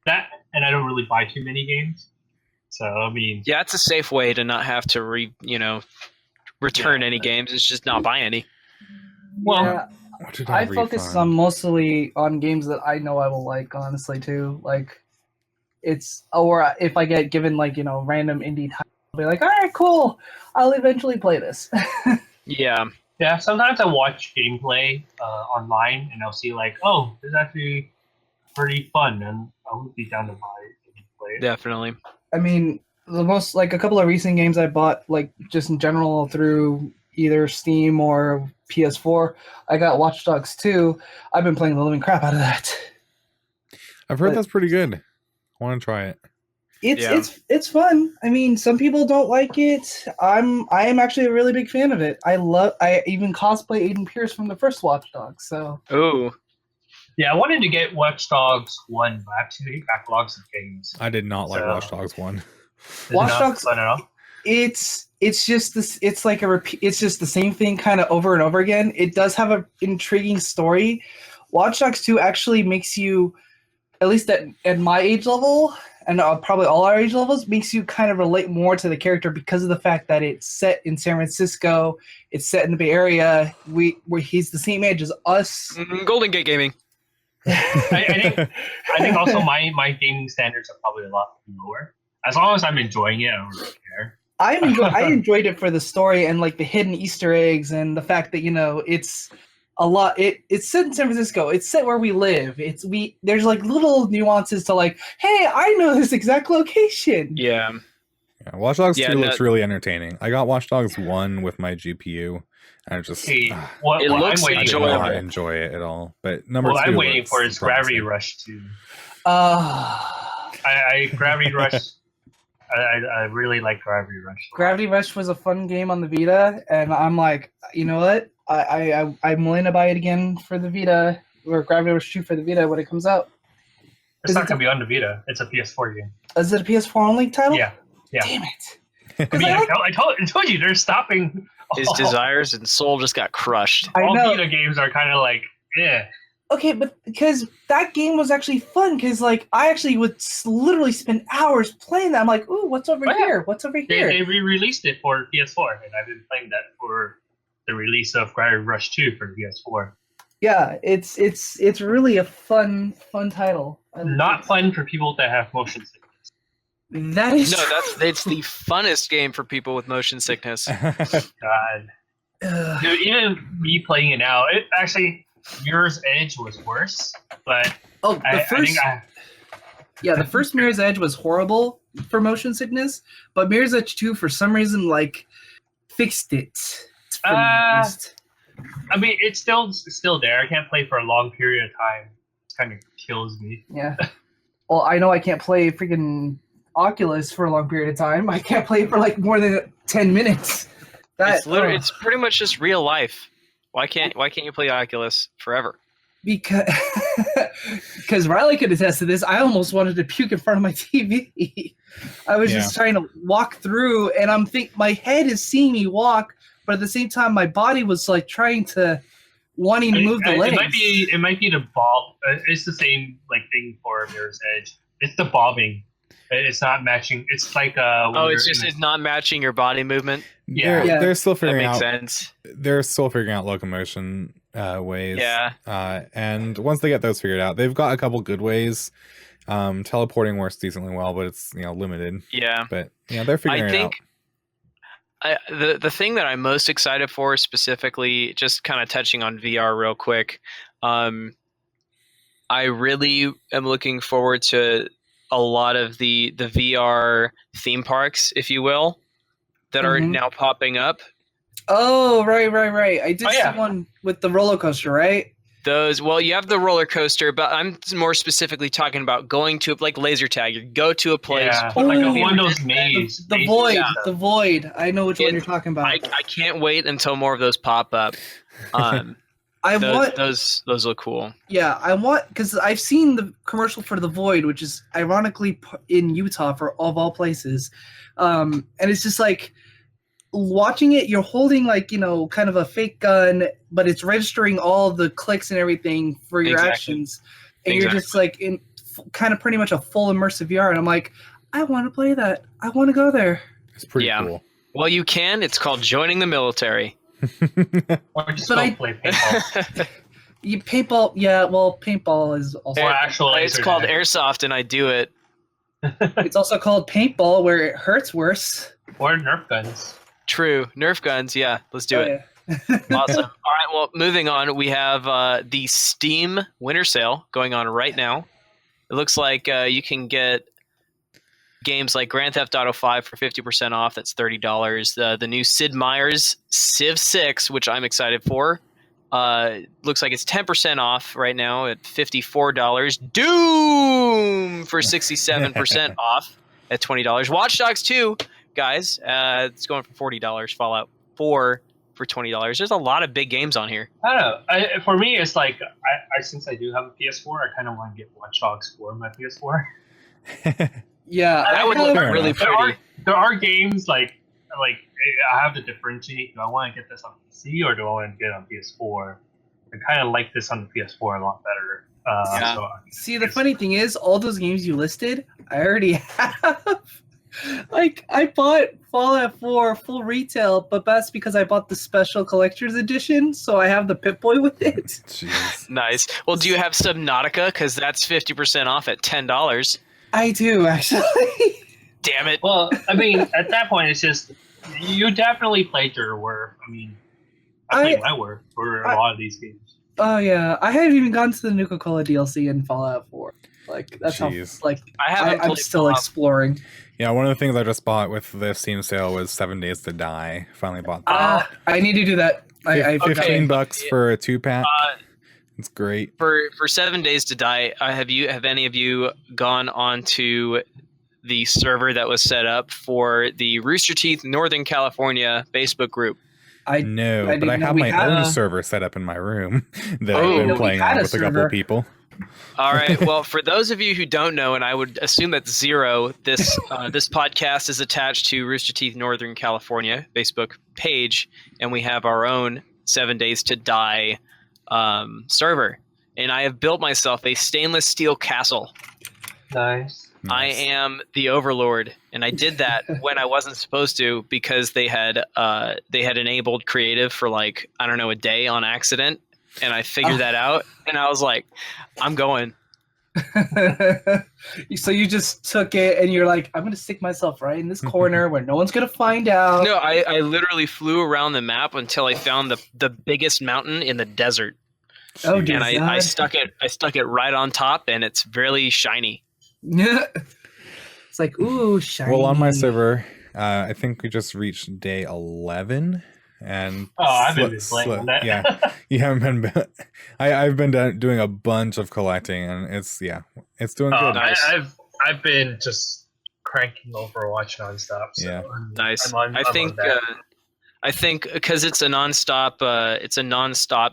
That, and I don't really buy too many games. So, I mean... Yeah, it's a safe way to not have to return any games. It's just not buy any. Well, I focus mostly on games that I know I will like, honestly, too. Like, or if I get given, like, random indie title, I'll be like, all right, cool. I'll eventually play this. Yeah. Yeah, sometimes I watch gameplay online, and I'll see, like, oh, this is actually pretty fun, and I would be down to buy it and play it. Definitely. I mean, the most, like, a couple of recent games I bought, like, just in general through either Steam or PS4, I got Watch Dogs 2. I've been playing the living crap out of that. I've heard that's pretty good. I want to try it. It's fun. I mean, some people don't like it. I am actually a really big fan of it. I even cosplay Aiden Pierce from the first Watch Dogs. So. Ooh. Yeah, I wanted to get Watch Dogs 1, but I have too many backlogs of games. I did not like So- Watch Dogs 1. Watch Not Dogs- fun at all. It's just this. It's like a repeat. It's just the same thing, kind of over and over again. It does have an intriguing story. Watch Dogs 2 actually makes you, at least at my age level, and probably all our age levels, makes you kind of relate more to the character because of the fact that it's set in San Francisco. It's set in the Bay Area. Where he's the same age as us. Golden Gate Gaming. I think also my gaming standards are probably a lot lower. As long as I'm enjoying it, I don't really care. I enjoyed it for the story and like the hidden Easter eggs and the fact that it's a lot. It's set in San Francisco. It's set where we live. There's like little nuances to like, hey, I know this exact location. Yeah. Yeah, Watch Dogs 2 Yeah, looks really entertaining. I got Watch Dogs 1 with my GPU, and I just See, It what looks I'm I waiting did enjoyable. not for, enjoy it at all. But number what 2 I'm waiting looks for is Gravity promising. Rush 2. Uh, Gravity Rush. I really like Gravity Rush. Gravity Rush was a fun game on the Vita, and I'm like, you know what? I'm willing to buy it again for the Vita, or Gravity Rush 2 for the Vita when it comes out. It's not gonna be on the Vita. It's a PS4 game. Is it a PS4 only title? Yeah. Damn it. I mean, I I told you they're stopping. His desires and soul just got crushed. I All know. Vita games are kind of like, yeah. Okay, but because that game was actually fun, because like I actually would literally spend hours playing that. I'm like, ooh, what's over Oh, yeah. here? What's over here? They re-released it for PS4, and I've been playing that for the release of Gravity Rush 2 for PS4. Yeah, it's really a fun title. Not fun for people that have motion sickness. That is No, it's the funnest game for people with motion sickness. God, Ugh. dude, even me playing it now, it actually Mirror's Edge was worse, but Oh, the I first think the first Mirror's Edge was horrible for motion sickness, but Mirror's Edge 2 for some reason like fixed it. For me, at least. I mean, it's still there. I can't play for a long period of time. It kind of kills me. Yeah. Well, I know I can't play freaking Oculus for a long period of time. I can't play for like more than 10 minutes. It's pretty much just real life. Why can't you play Oculus forever? because Riley could attest to this. I almost wanted to puke in front of my TV. I was just trying to walk through, and my head is seeing me walk, but at the same time, my body was like wanting to move the legs. It might be the bob. It's the same like thing for Mirror's Edge. It's the bobbing. It's not matching. It's like it's not matching your body movement. Yeah. They're still That figuring makes out. sense. They're still figuring out locomotion ways. Yeah. And once they get those figured out, they've got a couple good ways. Teleporting works decently well, but it's limited. Yeah. But they're figuring it out. The thing that I'm most excited for, specifically, just kind of touching on VR real quick, I really am looking forward to a lot of the VR theme parks, if you will, that are now popping up. Oh, right. I did see yeah. one with the roller coaster, right? You have the roller coaster, but I'm more specifically talking about going to like laser tag. You go to a place. Yeah, put like Ooh. one of those mazes. The void. I know which one you're talking about. I can't wait until more of those pop up. Those look cool. Yeah, I want, because I've seen the commercial for the Void, which is ironically in Utah of all places, and it's just like watching it. You're holding like kind of a fake gun, but it's registering all the clicks and everything for your actions, and you're just like in kind of pretty much a full immersive VR. And I'm like, I want to play that. I want to go there. It's pretty cool. Well, you can. It's called joining the military. Or just But go I- play paintball. Paintball, yeah. Well, paintball is also. Or actual It's laser called tag. airsoft, and I do it. It's also called paintball, where it hurts worse. Or Nerf guns. True. Nerf guns. Yeah, let's do it. Yeah. Awesome. All right. Well, moving on, we have the Steam Winter Sale going on right now. It looks like you can get games like Grand Theft Auto 5 for 50% off. That's $30. The new Sid Meier's Civ 6, which I'm excited for. Looks like it's 10% off right now at $54. Doom for 67% off at $20. Watch Dogs 2, guys, it's going for $40. Fallout 4 for $20. There's a lot of big games on here. I don't know. For me, it's like I since I do have a PS4, I kind of want to get Watch Dogs for my PS4. Yeah, That would look really pretty. There are games like I have to differentiate. Do I want to get this on PC or do I want to get it on PS4? I kind of like this on the PS4 a lot better. Yeah. So See, the funny thing is, all those games you listed, I already have. Like, I bought Fallout 4 full retail, but that's because I bought the special collector's edition, so I have the Pip-Boy with it. Jeez. Nice. Well, do you have Subnautica? Because that's 50% off at $10. I do, actually. Damn it. Well, I mean, at that point, it's just you definitely played your worth. I mean, I played my worth for a lot of these games. Oh, yeah. I haven't even gone to the Nuka-Cola DLC in Fallout 4. Like, that's Jeez. how, like, I'm I'm still exploring. Yeah, one of the things I just bought with the Steam sale was 7 Days to Die. Finally bought that. I need to do that. I $15 for a 2-pack. It's great. For 7 Days to Die, have any of you gone on to the server that was set up for the Rooster Teeth Northern California Facebook group? No, but I have my own server set up in my room that Oh, I've been playing on with a couple of people. All right. Well, for those of you who don't know, and I would assume that's zero, this podcast is attached to Rooster Teeth Northern California Facebook page, and we have our own 7 Days to Die server. And I have built myself a stainless steel castle. Nice. I am the overlord, and I did that when I wasn't supposed to because they had enabled creative for like, I don't know, a day on accident, and I figured that out, and I was like, I'm going. So you just took it and you're like, I'm going to stick myself right in this corner where no one's going to find out. No, I literally flew around the map until I found the biggest mountain in the desert. Oh, dear And I stuck it right on top, and it's really shiny. It's like, ooh, shiny. Well, on my server, I think we just reached day 11. And I've been playing that. Yeah, you haven't been. I've been doing a bunch of collecting, and it's doing good. Nice. I've been just cranking Overwatch nonstop. So Yeah, nice. I'm I think because it's a nonstop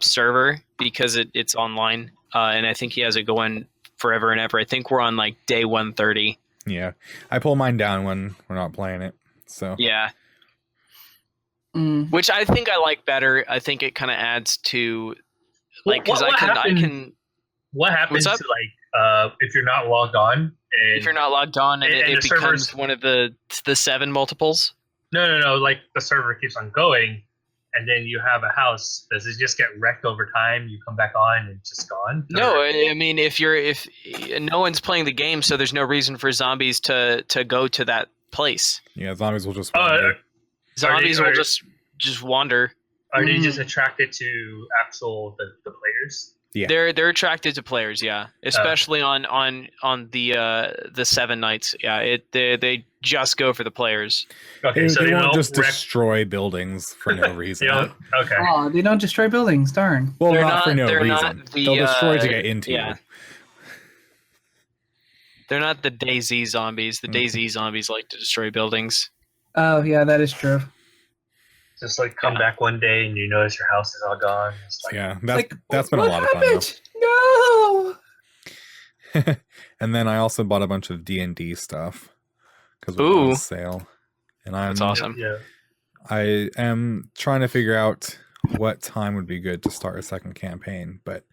server because it's online, and I think he has it going forever and ever. I think we're on like day 130. Yeah, I pull mine down when we're not playing it. So yeah. Which I think I like better. I think it kind of adds to, like, because I can. What happens to like if you're not logged on? And, if you're not logged on and it becomes one of the 7 multiples? No. Like the server keeps on going, and then you have a house. Does it just get wrecked over time? You come back on and it's just gone? No, I mean if no one's playing the game, so there's no reason for zombies to go to that place. Yeah, zombies will just wander. Zombies will just wander. Are they just attracted to the players? Yeah, they're attracted to players. Yeah, especially on the 7 nights. Yeah, they just go for the players. Okay, so they won't just destroy buildings for no reason. Okay. Oh, they don't destroy buildings. Darn. Well, not for no reason. They'll destroy to get into. Yeah. They're not the DayZ zombies. The DayZ zombies like to destroy buildings. Oh, yeah, that is true. Just like come back one day and you notice your house is all gone. It's like, yeah, like, that's been a lot of fun. No. And then I also bought a bunch of D&D stuff because it was on sale. And that's awesome. Yeah. I am trying to figure out what time would be good to start a second campaign, but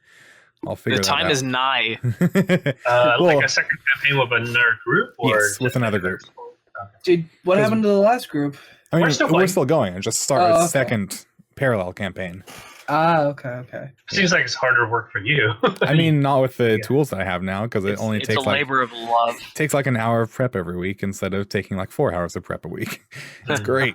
I'll figure that out. The time is nigh. Like a second campaign with another group? Or yes, with another group. Dude, what happened to the last group? I mean, we're still going. I just start a second parallel campaign. Ah, okay. Seems like it's harder work for you. I mean, not with the tools that I have now, because it only takes a labor of love. Takes like an hour of prep every week instead of taking like 4 hours of prep a week. It's great.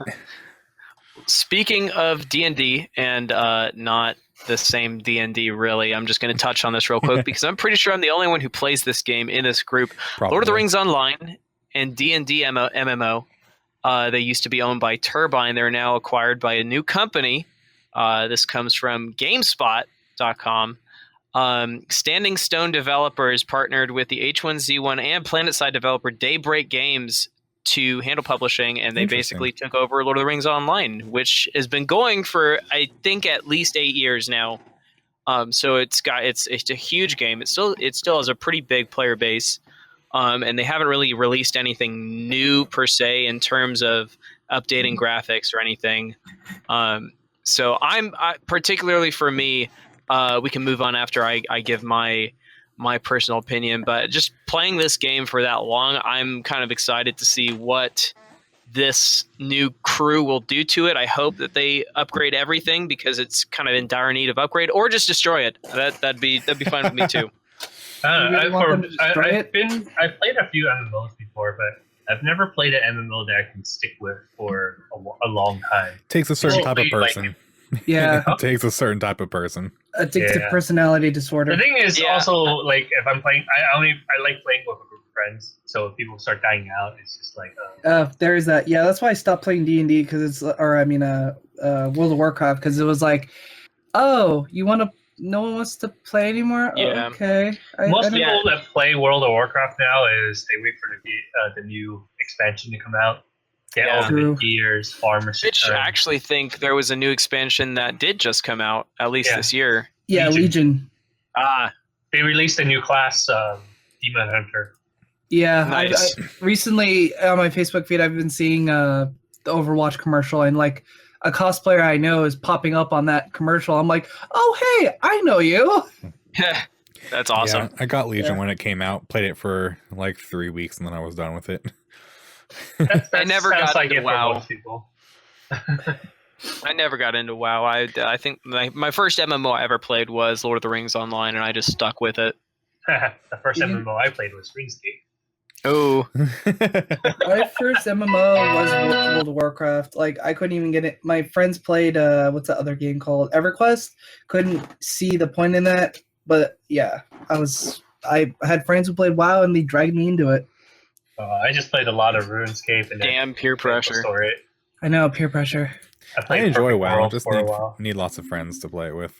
Speaking of D&D and not the same D&D, really, I'm just going to touch on this real quick because I'm pretty sure I'm the only one who plays this game in this group. Probably. Lord of the Rings Online and D&D MMO. They used to be owned by Turbine. They're now acquired by a new company. This comes from GameSpot.com. Standing Stone Developers partnered with the H1Z1 and PlanetSide developer Daybreak Games to handle publishing, and they Interesting. basically took over Lord of the Rings Online, which has been going for I think at least 8 years now. So it's a huge game. It still has a pretty big player base, and they haven't really released anything new per se in terms of updating graphics or anything. So particularly for me, we can move on after I give my personal opinion, but just playing this game for that long, I'm kind of excited to see what this new crew will do to it. I hope that they upgrade everything because it's kind of in dire need of upgrade, or just destroy it. That'd be fine with me too. I You really want them to destroy it? I've played a few MMOs before, but I've never played an MMO that I can stick with for a long time. Takes a certain Well, type of like- person. Yeah, It takes a certain type of person. addictive Yeah. personality disorder. The thing is Yeah. also like if I'm playing, I like playing with a group of friends. So if people start dying out, it's just like There's that. Yeah, that's why I stopped playing D&D because World of Warcraft, because it was like, oh, no one wants to play anymore. Yeah. Okay. most don't- people that play World of Warcraft now is they wait for the new expansion to come out. Get Yeah. all the True. gears, farmers. Which I actually think there was a new expansion that did just come out, at least Yeah. this year. Yeah, Legion. They released a new class, Demon Hunter. Yeah, Nice. I recently on my Facebook feed, I've been seeing the Overwatch commercial, and like a cosplayer I know is popping up on that commercial. I'm like, oh hey, I know you. That's awesome. Yeah, I got Legion Yeah. when it came out. Played it for like 3 weeks, and then I was done with it. I never sounds got like into it for WoW. most people. I never got into WoW. I think my first MMO I ever played was Lord of the Rings Online, and I just stuck with it. The first Mhm. MMO I played was RuneScape. Oh, My first MMO was World of Warcraft. Like I couldn't even get it. My friends played what's that other game called? EverQuest. Couldn't see the point in that. But yeah, I had friends who played WoW and they dragged me into it. I just played a lot of RuneScape and then damn peer pressure. Store it. I know, peer pressure. I played enjoy Perfect WoW. World Just for a while. need lots of friends to play it with.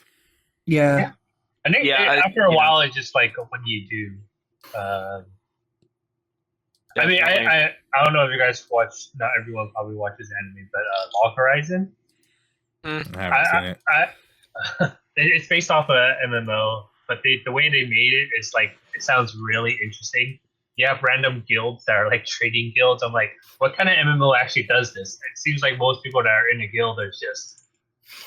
Yeah. I think Yeah, after a yeah. while, it's just like what do you do? I mean, Definitely. I don't know if you guys watch. Not everyone probably watches anime, but Log Horizon. I haven't seen it. It's based off a MMO, but the way they made it is like it sounds really interesting. You have random guilds that are like trading guilds. I'm like, what kind of MMO actually does this? It seems like most people that are in a guild are just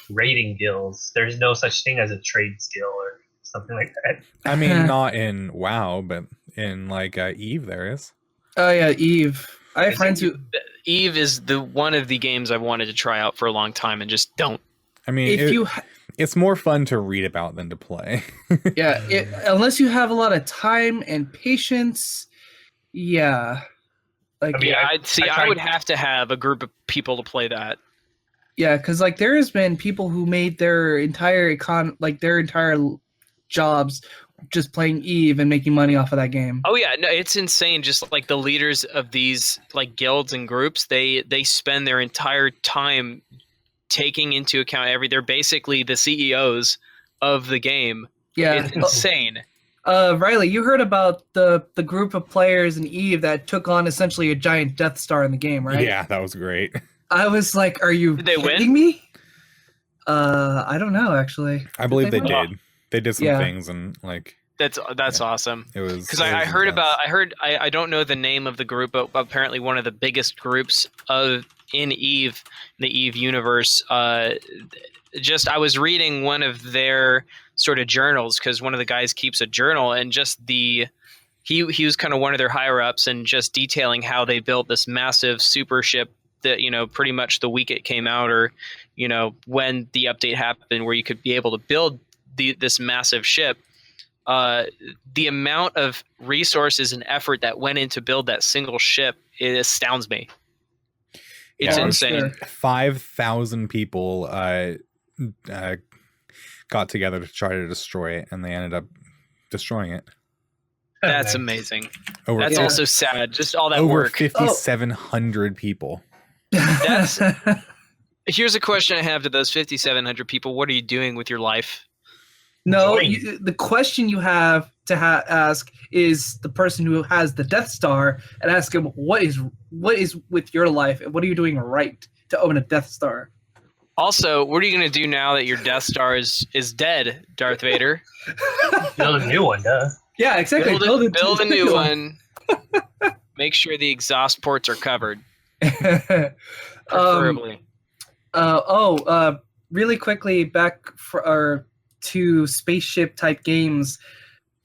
raiding guilds. There's no such thing as a trade skill or something like that. I mean, not in WoW, but in like Eve, there is. Oh yeah, Eve. I have Is friends it- who Eve is the one of the games I've wanted to try out for a long time and just don't. I mean, if you it's more fun to read about than to play. yeah, unless you have a lot of time and patience, yeah. Like I mean, Yeah, I I tried- would have to have a group of people to play that. yeah, because like there has been people who made their entire their entire jobs just playing Eve and making money off of that game. Oh yeah, no, it's insane. Just like the leaders of these like guilds and groups, they spend their entire time taking into account they're basically the CEOs of the game. Yeah. It's insane. Riley, you heard about the group of players in Eve that took on essentially a giant Death Star in the game, right? Yeah, that was great. I was like, are you Did they kidding win? me? I don't know actually. I believe they win? did. They did some Yeah. things, and like That's Yeah. awesome. it was. Because it I was heard intense. I don't know the name of the group, but apparently one of the biggest groups in Eve, the Eve universe. I was reading one of their sort of journals because one of the guys keeps a journal, and just he was kind of one of their higher ups, and just detailing how they built this massive super ship that pretty much the week it came out, or when the update happened, where you could be able to build this massive ship. The amount of resources and effort that went into build that single ship, it astounds me. It's Yeah, I'm insane. sure. 5,000 people got together to try to destroy it, and they ended up destroying it. That's Nice. amazing. Over That's Yeah. also sad. Just all that over work. 5,700 people. That's- Here's a question I have to those 5,700 people. What are you doing with your life? No, Join. the question you have to ask is the person who has the Death Star and ask him what is with your life and what are you doing right to own a Death Star. Also, what are you going to do now that your Death Star is dead, Darth Vader? Build a new one, duh. Yeah, exactly. Build a new one. Make sure the exhaust ports are covered, preferably. Really quickly back to spaceship type games.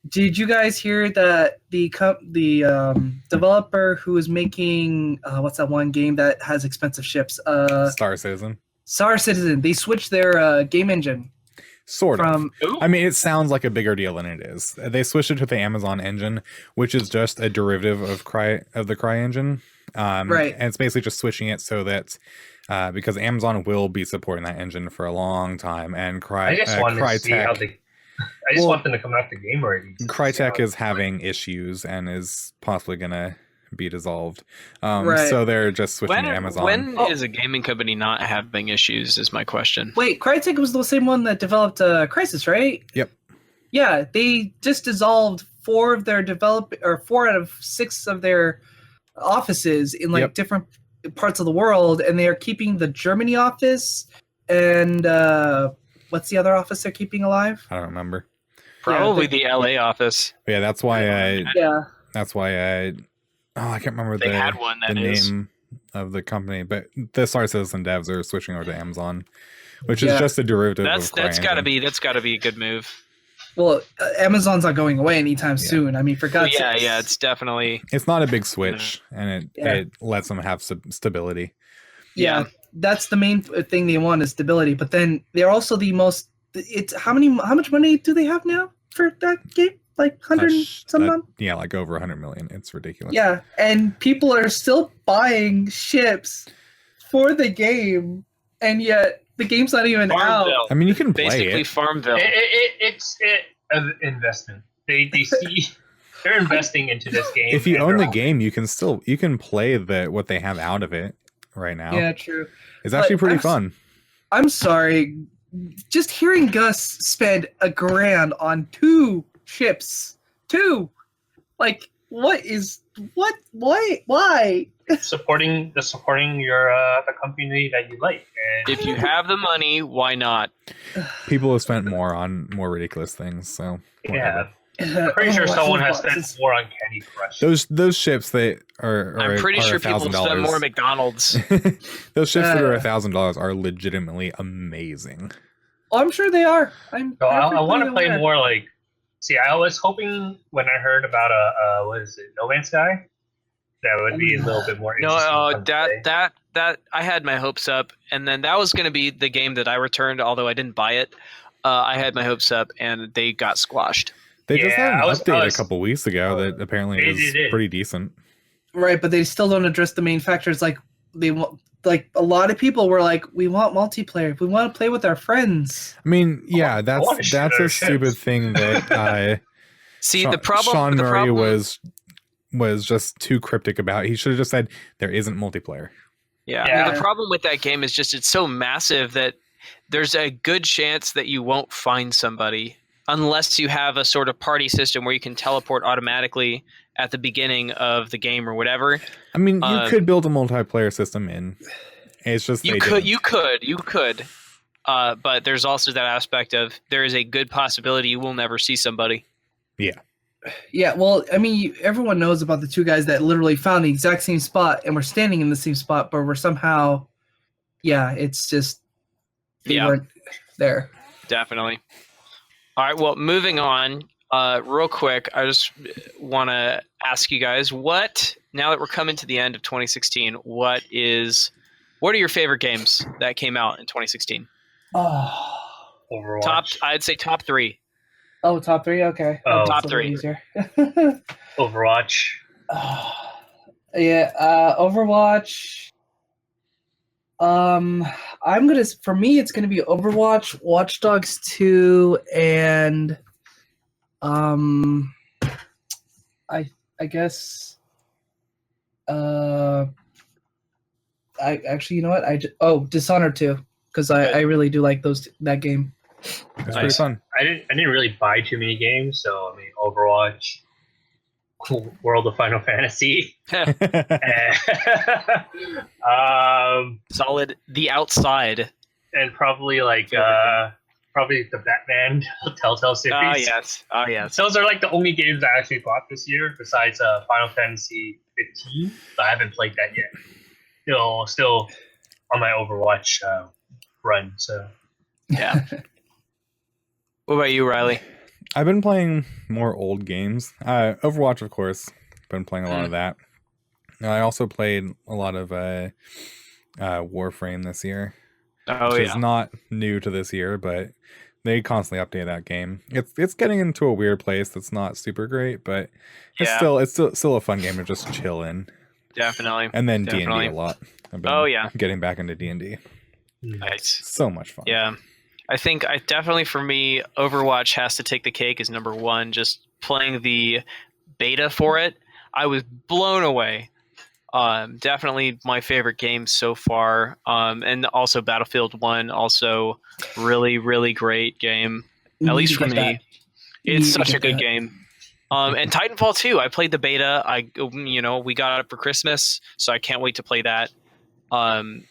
Did you guys hear that the developer who is making what's that one game that has expensive ships? Star Citizen. Star Citizen. They switched their game engine. Sort of. Ooh. I mean, it sounds like a bigger deal than it is. They switched it to the Amazon engine, which is just a derivative of the Cry engine. Right. And it's basically just switching it so that because Amazon will be supporting that engine for a long time, and I just want to see how Crytek, I just want them to come out the game already. Crytek is having issues and is possibly gonna be dissolved. Right. So they're just switching to Amazon. When is a gaming company not having issues? Is my question. Wait, Crytek was the same one that developed Crysis, right? Yep. Yeah, they just dissolved 4 out of 6 of their offices in Yep. different parts of the world, and they are keeping the Germany office and what's the other office they're keeping alive? I don't remember. Probably the LA office. But yeah, that's why I Yeah. I can't remember They had one, that the is. name of the company, but the Star Citizen devs are switching over to Amazon, which is Yeah. just a derivative That's of CryEngine. gotta be a good move. Well, Amazon's not going away anytime Yeah. soon. I mean, for God's Yeah, sakes. yeah, it's definitely. It's not a big switch, and Yeah. it lets them have stability. Yeah, that's the main thing they want is stability. But then they're also the most. It's how much money do they have now for that game? Like 100 some odd? Yeah, like over 100 million. It's ridiculous. Yeah, and people are still buying ships for the game, and yet the game's not even out. Farmville. I mean, you can play Basically, it. Farmville. It's an investment. They see they're investing into this game. If you and own the they're game, you can play what they have out of it right now. Yeah, true. It's actually But pretty I'm fun. I'm sorry. Just hearing Gus spend $1,000 on 2 ships. 2! Like, why? supporting your the company that you like. And If you have the money, why not? People have spent more on more ridiculous things, so yeah, whatever. I'm pretty sure someone has boxes. spent more on Candy Crush. Those ships they are I'm pretty are sure people $1,000. spend more at McDonald's. Those ships that are Uh, $1,000 are legitimately amazing. Oh, I'm sure they are. I'm So I want to perfectly play aware. more like. See, I was hoping when I heard about what is it, No Man's Sky, that would be a little bit more No, interesting. fun to play. that I had my hopes up, and then that was going to be the game that I returned, although I didn't buy it. I had my hopes up, and they got squashed. They just had an I was- update a couple weeks ago that apparently They is did. pretty decent. Right, but they still don't address the main factors. Like they want, like a lot of people were like, "We want multiplayer. We want to play with our friends." I mean, yeah, I that's wanna shoot that's other a stupid ships. thing that See, Sean, the problem. Sean the Murray problem, was just too cryptic about. He should have just said there isn't multiplayer. Yeah, Yeah. the problem with that game is just it's so massive that there's a good chance that you won't find somebody unless you have a sort of party system where you can teleport automatically at the beginning of the game or whatever. I mean, you could build a multiplayer system in. It's just You they could, didn't. you could. But there's also that aspect of there is a good possibility you will never see somebody. Yeah, well, I mean, everyone knows about the 2 guys that literally found the exact same spot and were standing in the same spot, but were somehow, it's just they Yeah. weren't there. Definitely. All right. Well, moving on. Real quick, I just want to ask you guys now that we're coming to the end of 2016, what are your favorite games that came out in 2016? Oh, Overwatch. I'd say top 3. top 3. Okay, Oh. Top That's a 3. little easier. Overwatch. Overwatch. For me, it's gonna be Overwatch, Watch Dogs 2, and I guess I actually, you know what? Dishonored 2, because I really do like that game. It's pretty Nice. fun. I didn't really buy too many games, so I mean Overwatch, World of Final Fantasy, and, Solid. The Outside. and probably probably the Batman Telltale series. Ah, yes. Ah, yes. Those are like the only games I actually bought this year, besides Final Fantasy 15. But I haven't played that yet. Still on my Overwatch run. So Yeah. What about you, Riley? I've been playing more old games. Overwatch, of course. Been playing a lot of that. I also played a lot of Warframe this year. Oh, which yeah. is not new to this year, but they constantly update that game. It's getting into a weird place that's not super great, but it's still a fun game to just chill in. Definitely. And then D&D a lot. I've been getting back into D&D. Nice. So much fun. Yeah. I think definitely for me, Overwatch has to take the cake as number one. Just playing the beta for it, I was blown away. Definitely my favorite game so far. And also Battlefield 1, also really, really great game. At least for me. It's such a good game. And Titanfall 2, I played the beta. We got it for Christmas, so I can't wait to play that. And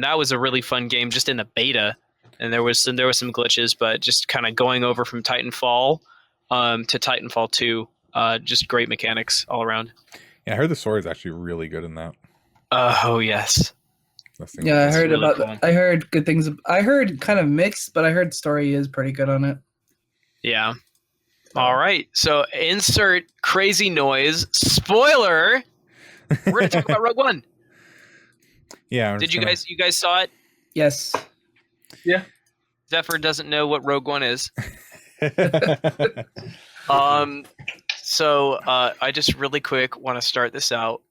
that was a really fun game just in the beta. And there was some glitches, but just kind of going over from Titanfall to Titanfall 2, just great mechanics all around. Yeah, I heard the story is actually really good in that. Oh, yes. Yeah, I heard really cool. I heard good things. I heard kind of mixed, but I heard story is pretty good on it. Yeah. All right. So insert crazy noise. Spoiler. We're going to talk about Rogue One. Yeah. Did you guys saw it? Yes. Yeah. Zephyr doesn't know what Rogue One is. So I just really quick want to start this out.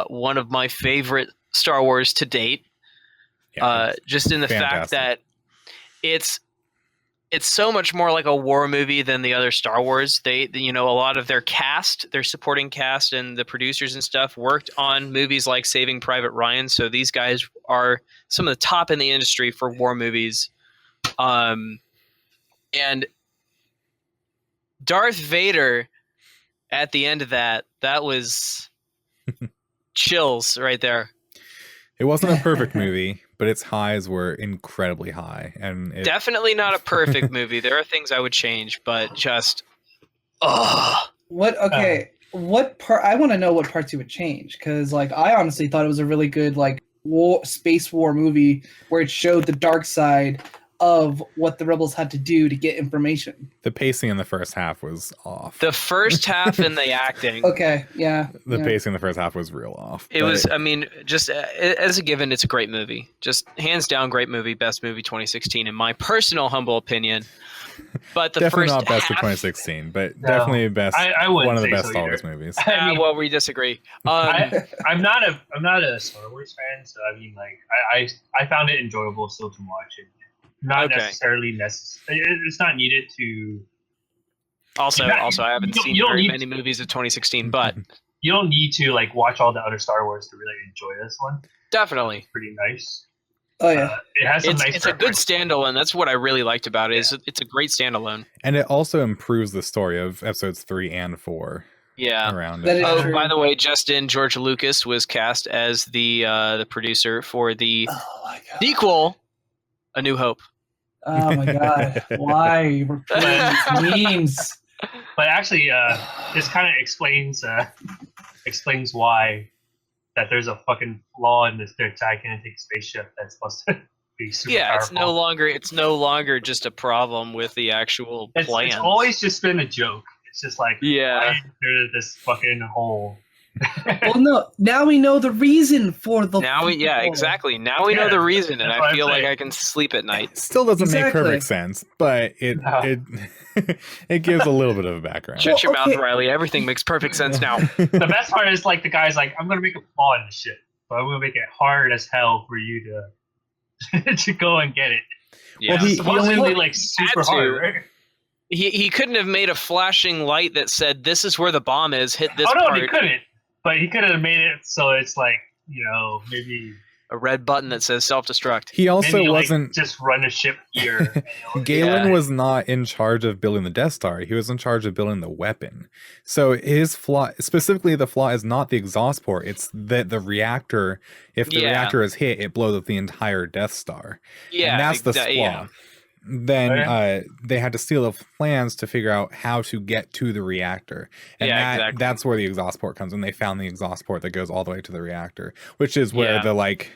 One of my favorite Star Wars to date. Yeah, just in the fact that it's so much more like a war movie than the other Star Wars. A lot of their supporting cast and the producers and stuff worked on movies like Saving Private Ryan. So these guys are some of the top in the industry for war movies. And Darth Vader at the end of that was chills right there. It wasn't a perfect movie, but its highs were incredibly high, and definitely not a perfect movie. There are things I would change, but just what? Okay, what part? I want to know what parts you would change, because I honestly thought it was a really good space war movie where it showed the dark side of what the rebels had to do to get information. The pacing in the first half was off. The first half and the acting. Okay, yeah. The pacing in the first half was real off. It was, just as a given, it's a great movie. Just hands down great movie, best movie 2016 in my personal humble opinion. But the definitely first not best half, of 2016, but definitely best. I wouldn't one of the say best so Star either. Wars movies. Well, we disagree. I'm not a Star Wars fan, so I found it enjoyable still to watch it. Not necessarily necessary. It's not needed to. Also, I haven't seen very many movies of 2016, but you don't need to watch all the other Star Wars to really enjoy this one. Definitely, it's pretty nice. Oh yeah, it has some nice. It's a good standalone. That's what I really liked about it. It's a great standalone, and it also improves the story of episodes 3 and 4. Yeah. Around it. Oh, by the way, George Lucas was cast as the producer for the sequel, A New Hope. Oh my god! Why memes? But actually, this kind of explains why that there's a fucking flaw in this gigantic spaceship that's supposed to be super powerful. It's no longer just a problem with the actual plan. It's always just been a joke. It's just why there's this fucking hole. Well, no. Now we know the reason for the. Exactly. Now we know the reason, and I feel like I can sleep at night. It still doesn't make perfect sense, but it gives a little bit of a background. Shut your mouth, Riley. Everything makes perfect sense now. The best part is the guy's I'm gonna make a flaw in the ship, but I'm gonna make it hard as hell for you to go and get it. Yeah. Well, he only super hard. Right? He couldn't have made a flashing light that said, "This is where the bomb is. Hit this." Oh no, part. he couldn't. But he could have made it so it's maybe A red button that says self-destruct. He also Maybe, wasn't. just run a ship here. Galen Yeah. was not in charge of building the Death Star. He was in charge of building the weapon. So his flaw, specifically the flaw, is not the exhaust port. It's that the reactor, if the Yeah. reactor is hit, it blows up the entire Death Star. Yeah, And that's the flaw. yeah. Then Okay. they had to steal the plans to figure out how to get to the reactor. And Yeah, exactly. that's where the exhaust port comes in. They found the exhaust port that goes all the way to the reactor, which is where Yeah. the like,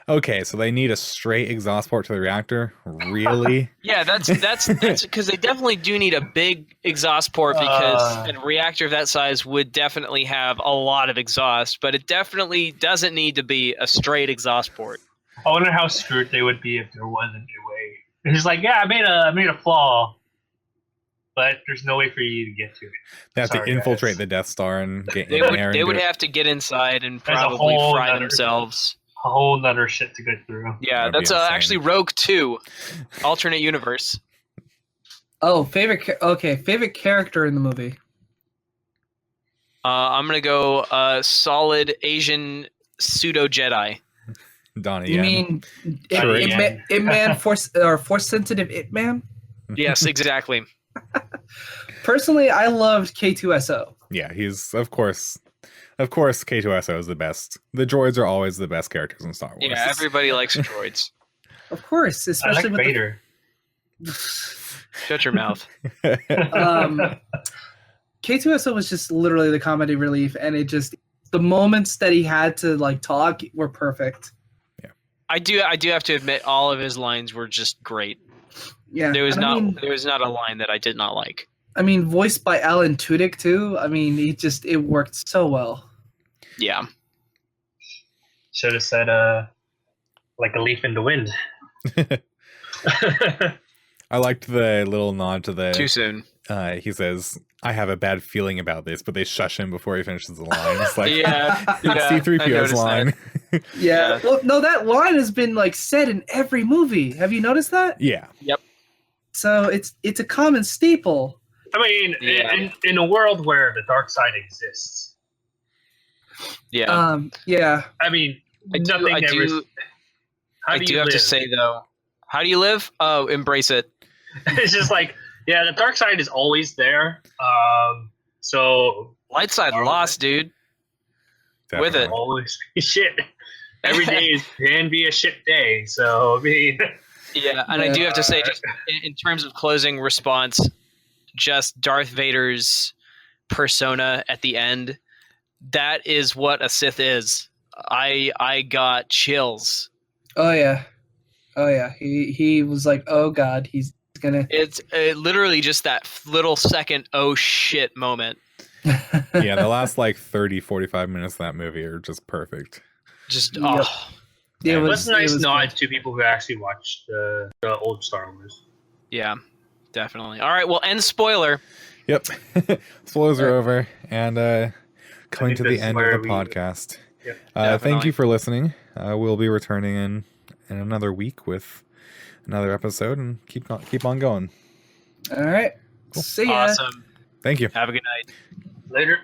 okay, so they need a straight exhaust port to the reactor? Really? Yeah, that's because they definitely do need a big exhaust port because a reactor of that size would definitely have a lot of exhaust, but it definitely doesn't need to be a straight exhaust port. I wonder how screwed they would be if there wasn't a way. He's like, yeah, I made a flaw, but there's no way for you to get to it. They have to Sorry, infiltrate guys. the Death Star and get They in would there. and they do would it. have to get inside and There's a probably whole fry nother- themselves. A whole nother shit to go through. Yeah, That'd be that's insane. actually Rogue 2, alternate universe. Oh, favorite character in the movie. I'm gonna go solid Asian pseudo Jedi. Donnie You Yen. mean Sure. It Man force sensitive It Man? Yes, exactly. Personally, I loved K2SO. Yeah, he's of course K2SO is the best. The droids are always the best characters in Star Wars. Yeah, everybody likes droids. Of course, I especially like with Vader. Shut your mouth. K2SO was just literally the comedy relief, and the moments that he had to like talk were perfect. I do have to admit, all of his lines were just great. Yeah, There was and there was not a line that I did not like. I mean, voiced by Alan Tudyk too. I mean, it worked so well. Yeah. Should have said, like a leaf in the wind. I liked the little nod to the Too soon. he says, I have a bad feeling about this, but they shush him before he finishes the line. It's like Yeah. it's yeah, I C3PO's noticed line. that. Yeah. Yeah. Well, no, that line has been like said in every movie. Have you noticed that? Yeah. So it's a common staple. I mean, Yeah. in a world where the dark side exists, Yeah. Yeah. I mean, I do nothing ever. How I do do you have live? to say though, how do you live? Oh, embrace it. It's just like, yeah, the dark side is always there. So Light side Alright. lost, dude. With it. Definitely. always be shit. Every day can be a shit day. So I mean, Yeah, and I do have to say, just in terms of closing response, just Darth Vader's persona at the end, that is what a Sith is. I got chills. Oh yeah. Oh yeah. He was like, oh god, he's gonna. It's literally just that little second oh shit moment. Yeah, the last like 30-45 minutes of that movie are just perfect. Just Yep. oh It it was was a nice it was nod good. to people who actually watched the old Star Wars. yeah, definitely. All right, well, end spoiler. Yep. Spoilers are over and coming think to this the is end where of the we- podcast. Yep. Thank Definitely. you for listening. We'll be returning in another week with another episode and keep on going. All right. Cool. See ya. Awesome. Thank you. Have a good night. Later.